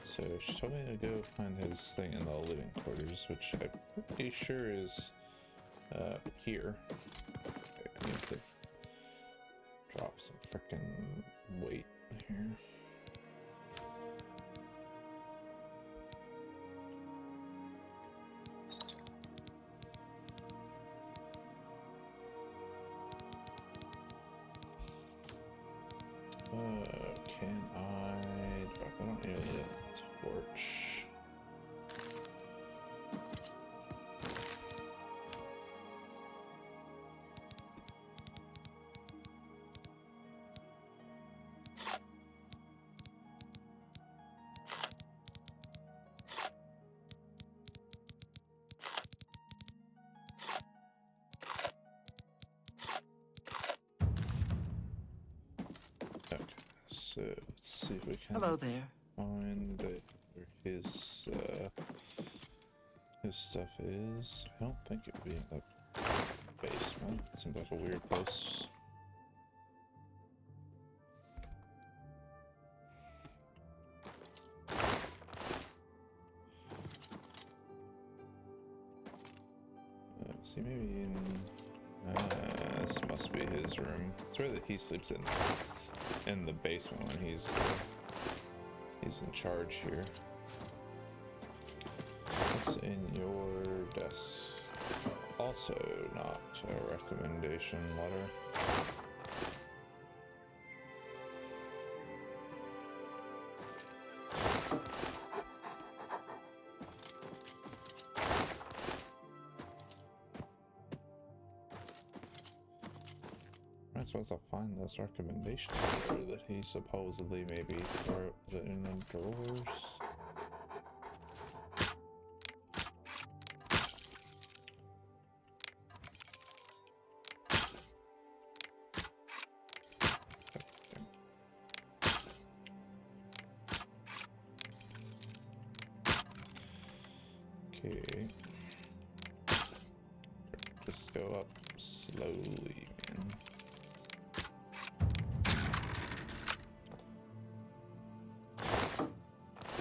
So she told me to go find his thing in the living quarters, which I'm pretty sure is here. Okay, I need to drop some frickin' weight here. Can I drop? I don't need a torch. Okay, so let's see if we can. Hello there. Find where his stuff is. I don't think it would be in the basement. It seems like a weird place. See, maybe in this must be his room. It's where he sleeps in the basement when he's in charge here. What's in your desk? Also not a recommendation letter. I'm supposed to find this recommendation letter that he supposedly maybe threw it in the drawers. Okay. Just go up slowly, man.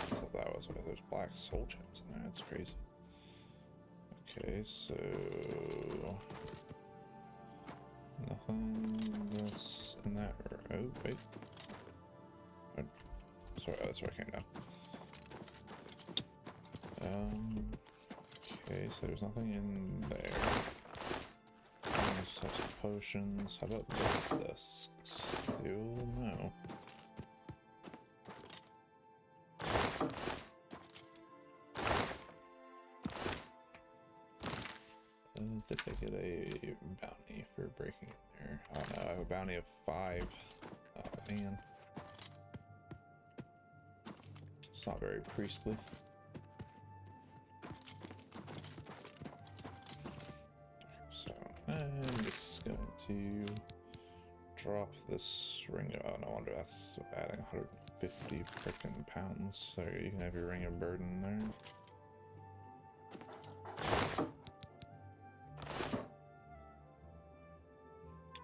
So that was where there's black soul gems in there. That's crazy. Okay, so nothing else in that. Oh wait. Oh, sorry, that's where I came down. Okay, so there's nothing in there. Just have some potions. How about this? Still no. Did I get a bounty for breaking in there? Oh no, I have a bounty of 5. Oh man. It's not very priestly. So I'm just going to drop this ring. Oh, no wonder that's adding 150 frickin' pounds. So you can have your ring of burden there.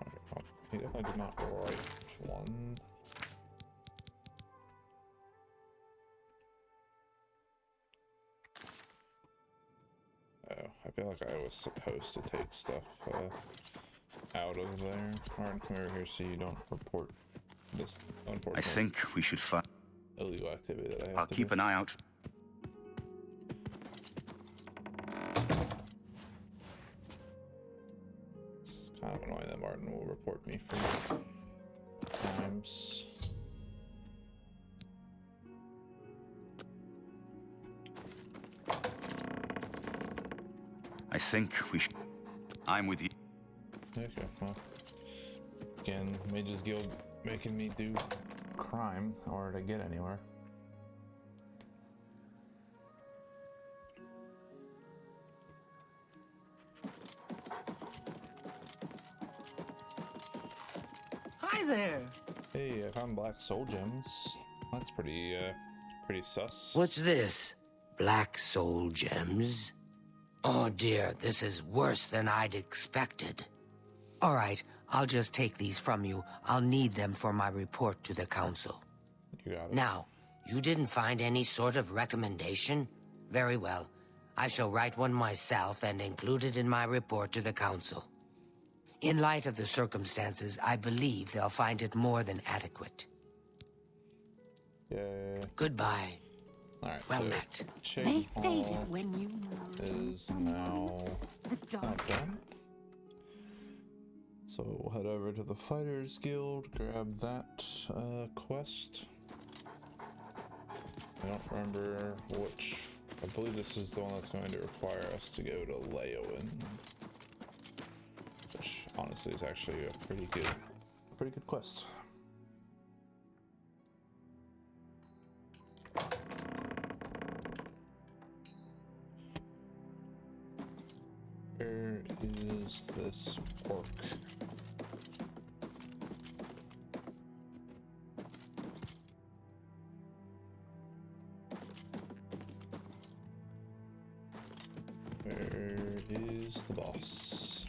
Okay, well, he definitely did not write one. Oh, I feel like I was supposed to take stuff out of there. Alright, come over here so you don't report this, unfortunately. I think we should find... illegal activity that I have I'll to keep do. an eye out. It's kind of annoying that Martin will report me for crimes. I think we should. I'm with you. Okay, well, again, Mages Guild making me do crime in order to get anywhere. Hi there. Hey, I found black soul gems. That's pretty sus. What's this? Black soul gems? Oh dear, this is worse than I'd expected. All right, I'll just take these from you. I'll need them for my report to the council. You got it. Now, you didn't find any sort of recommendation? Very well. I shall write one myself and include it in my report to the council. In light of the circumstances, I believe they'll find it more than adequate. Yeah. Goodbye. All right. Well so met. They say that when you is now not done. So we'll head over to the Fighters Guild, grab that quest. I don't remember which. I believe this is the one that's going to require us to go to Leowen, which honestly is actually a pretty good quest. Where is this orc? Where is the boss?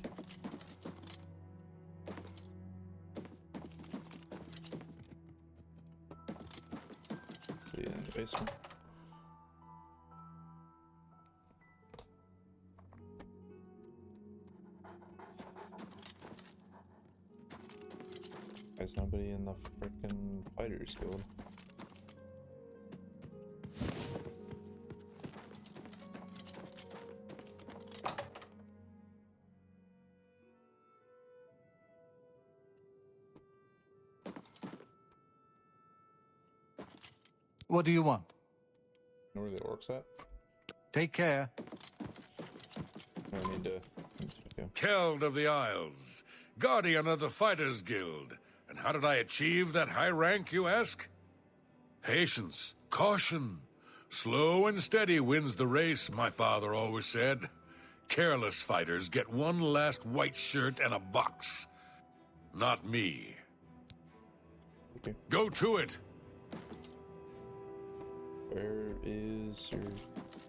The end of the basement. There's nobody in the frickin' Fighters Guild. What do you want? Know where the orc's at? Take care. I need to. Okay. Keld of the Isles, guardian of the Fighters Guild. And how did I achieve that high rank, you ask? Patience, caution. Slow and steady wins the race, my father always said. Careless fighters get one last white shirt and a box. Not me. Okay. Go to it! Where is your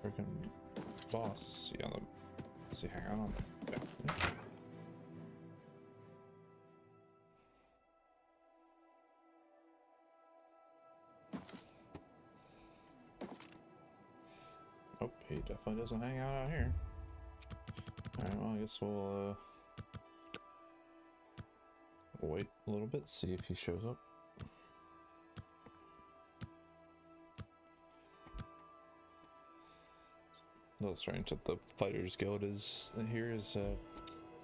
freaking boss? Is he hanging on the back? Oh, he definitely doesn't hang out here. Alright, well, I guess we'll wait a little bit, see if he shows up. A little strange that the Fighters Guild is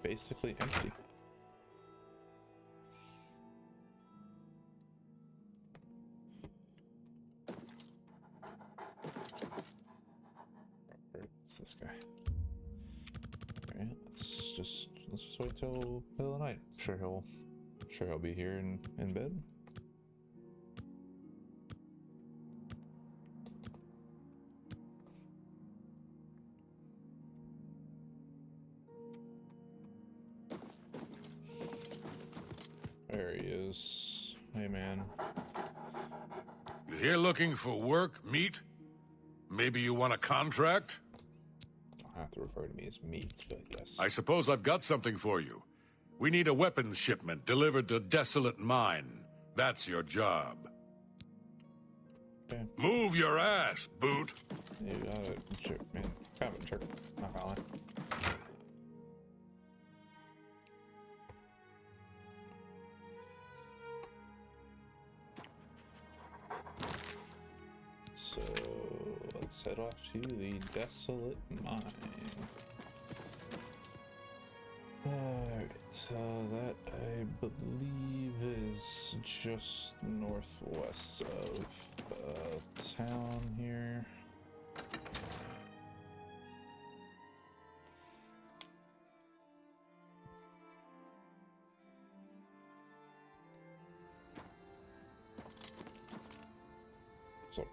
basically empty. Where's this guy? Alright, let's just wait till middle of the night. Sure he'll be here in bed. There he is. Hey, man. You here looking for work, meat? Maybe you want a contract? Don't have to refer to me as meat, but yes. I suppose I've got something for you. We need a weapons shipment delivered to Desolate Mine. That's your job. Okay. Move your ass, Boot. You got it. Sure, man. Kind of a jerk. Not gonna lie. So let's head off to the Desolate Mine. Alright, that I believe is just northwest of town here. So,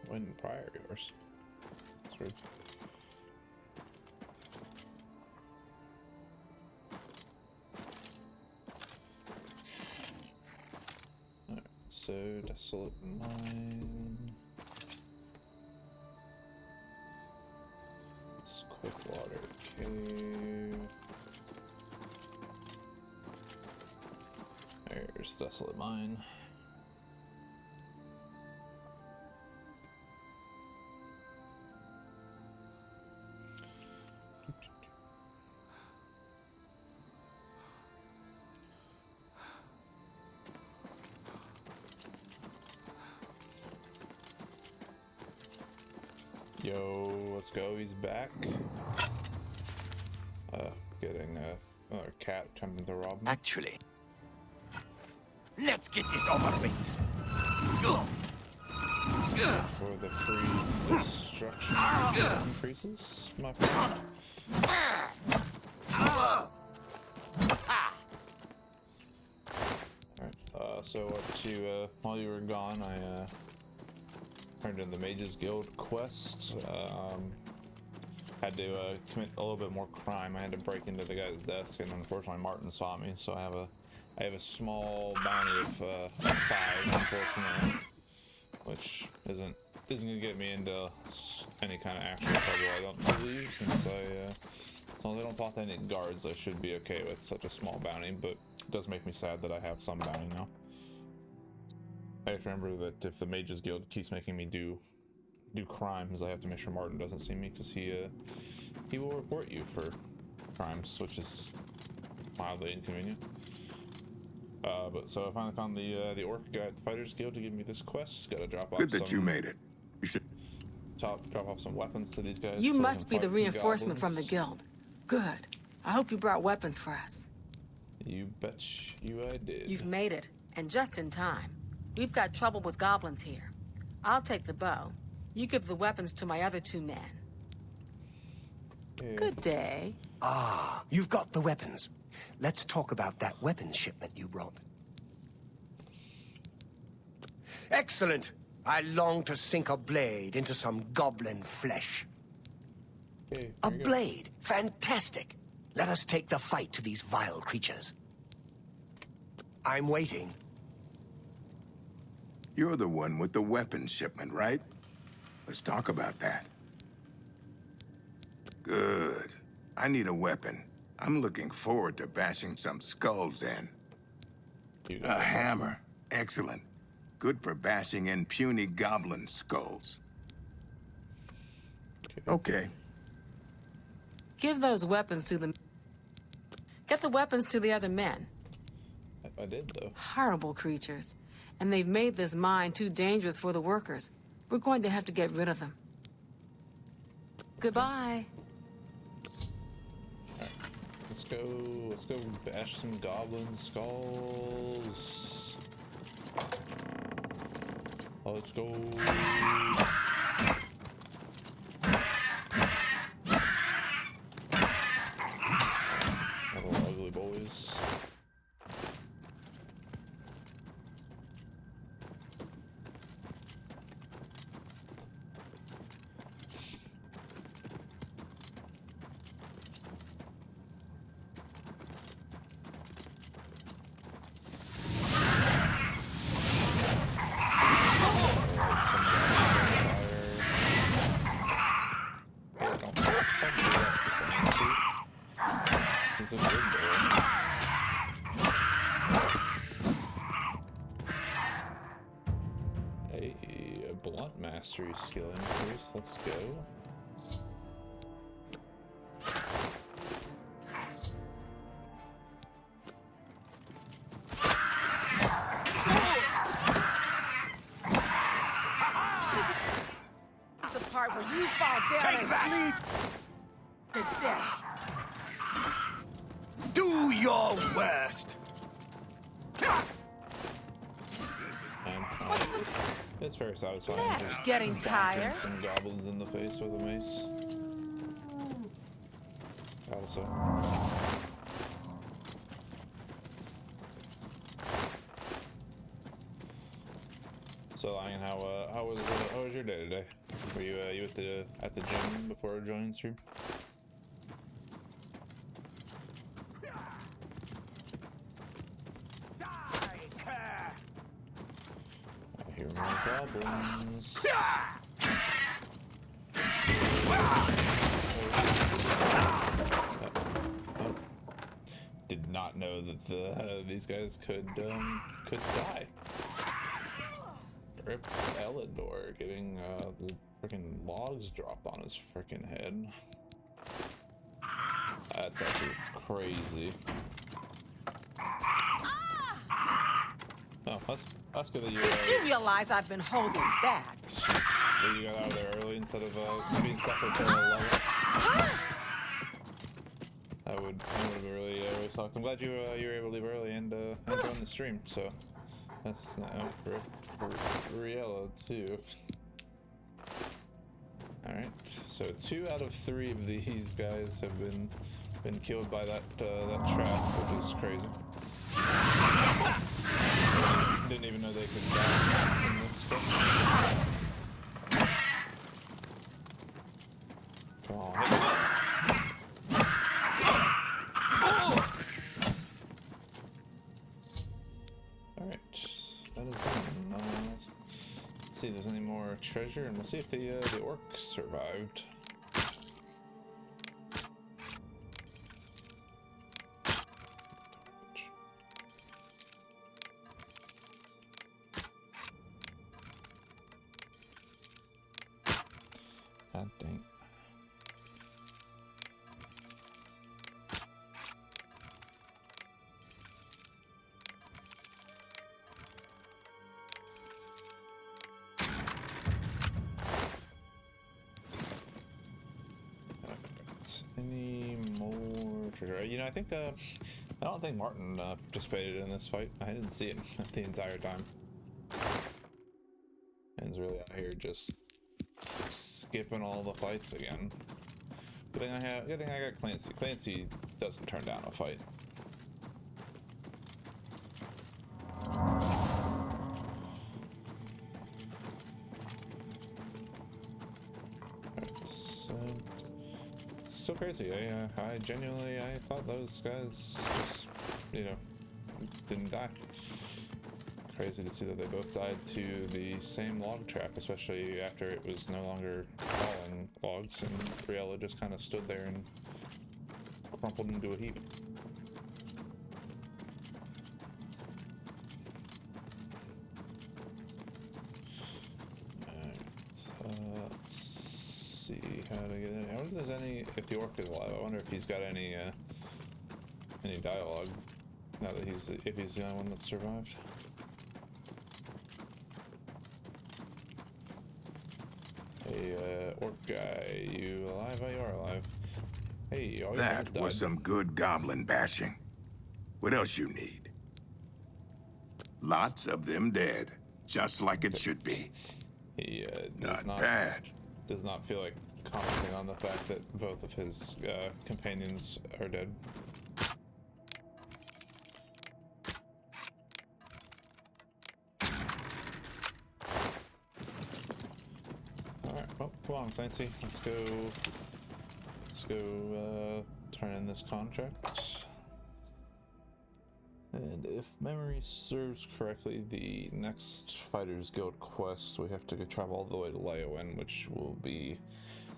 when prior yours? That's weird. Alright, so Desolate Mine. This Quickwater Cave. There's Desolate Mine. Yo, let's go, he's back. Getting another cat attempting to rob me. Actually, let's get this over with. For the free destruction increases, my friend. Alright, so while you were gone, I turned in the Mages Guild quest. Had to commit a little bit more crime. I had to break into the guy's desk, and unfortunately Martin saw me, so I have a small bounty of 5, unfortunately, which isn't gonna get me into any kind of actual trouble, I don't believe, since as long as I don't pop any guards, I should be okay with such a small bounty. But it does make me sad that I have some bounty now. I have to remember that if the Mages Guild keeps making me do crimes, I have to make sure Martin doesn't see me, because he will report you for crimes, which is mildly inconvenient. But so I finally found the orc guy at the Fighters Guild to give me this quest. Gotta drop off. Good that you made it. You should drop off some weapons to these guys. You so must be the reinforcement from the goblins. guild. Good. I hope you brought weapons for us. You bet you I did. You've made it, and just in time. We've got trouble with goblins here. I'll take the bow. You give the weapons to my other 2 men. Yeah. Good day. Ah, you've got the weapons. Let's talk about that weapons shipment you brought. Excellent! I long to sink a blade into some goblin flesh. Okay, A blade! Fantastic! Let us take the fight to these vile creatures. I'm waiting. You're the one with the weapons shipment, right? Let's talk about that. Good. I need a weapon. I'm looking forward to bashing some skulls in. A hammer. Excellent. Good for bashing in puny goblin skulls. Okay. Give those weapons to them. Get the weapons to the other men. I did, though. Horrible creatures. And they've made this mine too dangerous for the workers. We're going to have to get rid of them. Goodbye. Let's go bash some goblin skulls. Let's go. Little ugly boys. A blunt mastery skill increase. Let's go. part where you fall down and bleed to death. Do your worst. It's very satisfying. Yeah, just getting bonking tired. some goblins in the face with a mace. Gotta say. So, Lion, how was your day today? Were you at the gym before joining stream? I hear more goblins. Did not know that these guys could die. Rip Elidor getting the freaking logs dropped on his freaking head. That's actually crazy. Oh, that's good that you. You do realize I've been holding back. That you got out of there early instead of being stuck until 11. That would have really sucked. I'm glad you were able to leave early and join the stream. So that's for Riella too. All right, so 2 out of 3 of these guys have been killed by that trap, which is crazy. Didn't even know they could die in this script. Come on, hit me. Alright, that is done. Let's see if there's any more treasure, and we'll see if the orcs survived. God dang. Any more treasure? You know, I think I don't think Martin participated in this fight. I didn't see him the entire time. And he's really out here just skipping all the fights again. Good thing I got Clancy. Clancy doesn't turn down a fight. So crazy. I genuinely thought those guys just, you know, didn't die. Crazy to see that they both died to the same log trap, especially after it was no longer falling logs and Riella just kind of stood there and crumpled into a heap. Let's see how to get in. I wonder if there's any, if the orc is alive. I wonder if he's got any dialogue now that if he's the only one that survived. Hey, orc guy, you alive? Oh, you are alive. Hey, all your friends That was died. some good goblin bashing. What else you need? Lots of them dead, just like it should be. He Not bad. does not feel like commenting on the fact that both of his companions are dead. Alright, well, come on, Clancy. Let's go turn in this contract. And if memory serves correctly, the next Fighters Guild quest, we have to travel all the way to Leowen, which will be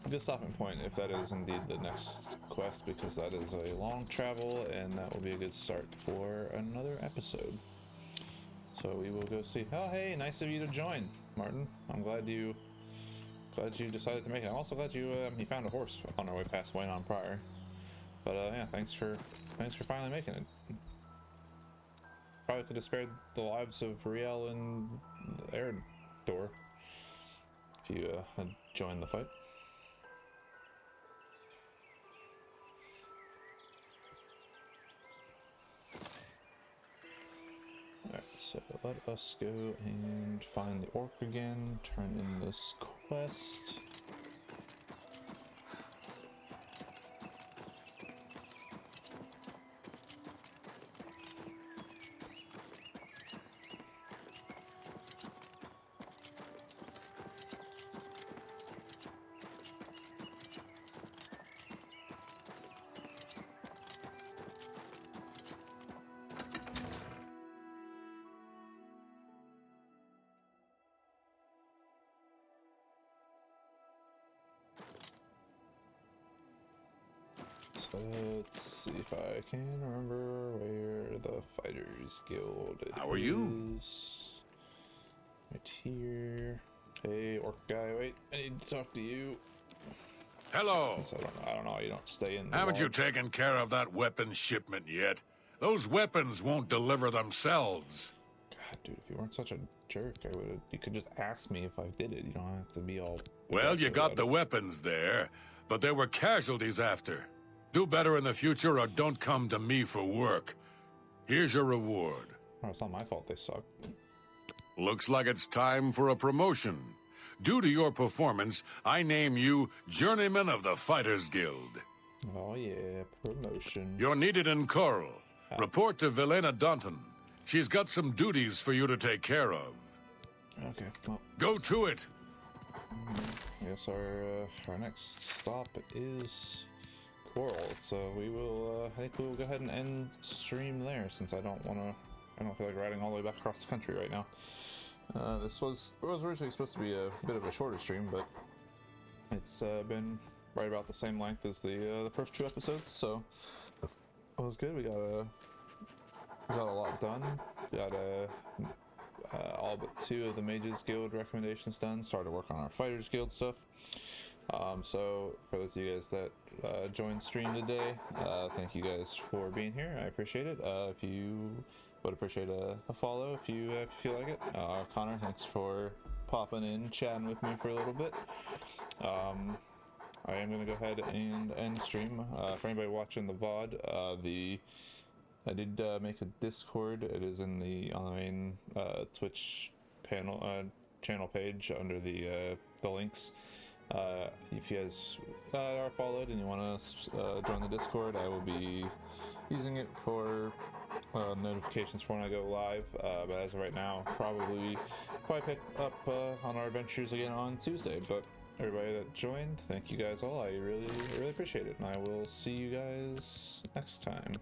a good stopping point if that is indeed the next quest, because that is a long travel, and that will be a good start for another episode. So we will go see. Oh, hey, nice of you to join, Martin. I'm glad you decided to make it. I'm also glad you found a horse on our way past Wayne on Prior. But yeah, thanks for finally making it. Probably could have spared the lives of Riel and Eredor if if you had joined the fight. Alright, so let us go and find the orc again, turn in this quest. So let's see if I can remember where the Fighters Guild is. How are you? Right here. Hey, orc guy, wait, I need to talk to you. Hello. I don't know, you don't stay in the Haven't you lodge. taken care of that weapons shipment yet? Those weapons won't deliver themselves. God, dude, if you weren't such a jerk, you could just ask me if I did it. You don't have to be all... Well, you got about the it. weapons there, but there were casualties after. Do better in the future or don't come to me for work. Here's your reward. Oh, it's not my fault they suck. Looks like it's time for a promotion. Due to your performance, I name you Journeyman of the Fighters Guild. Oh yeah, promotion. You're needed in Coral. Report to Vilena Dunton. She's got some duties for you to take care of. Okay, well... Go to it! I guess our next stop is Coral, so we will, I think we'll go ahead and end stream there, since I don't feel like riding all the way back across the country right now. This was originally supposed to be a bit of a shorter stream, but it's been right about the same length as the first 2 episodes, so it was good. We got a lot done. Got all but 2 of the Mages Guild recommendations done. Started work on our Fighters Guild stuff. So for those of you guys that joined stream today, thank you guys for being here. I appreciate it. If you would appreciate a follow if you feel like it. Connor, thanks for popping in, chatting with me for a little bit. I am going to go ahead and end stream. For anybody watching the VOD, I did make a Discord. It is on the main Twitch channel page under the links. If you guys are followed and you want to join the Discord, I will be using it for notifications for when I go live. But as of right now, probably pick up on our adventures again on Tuesday. But everybody that joined, thank you guys all. I really appreciate it, and I will see you guys next time.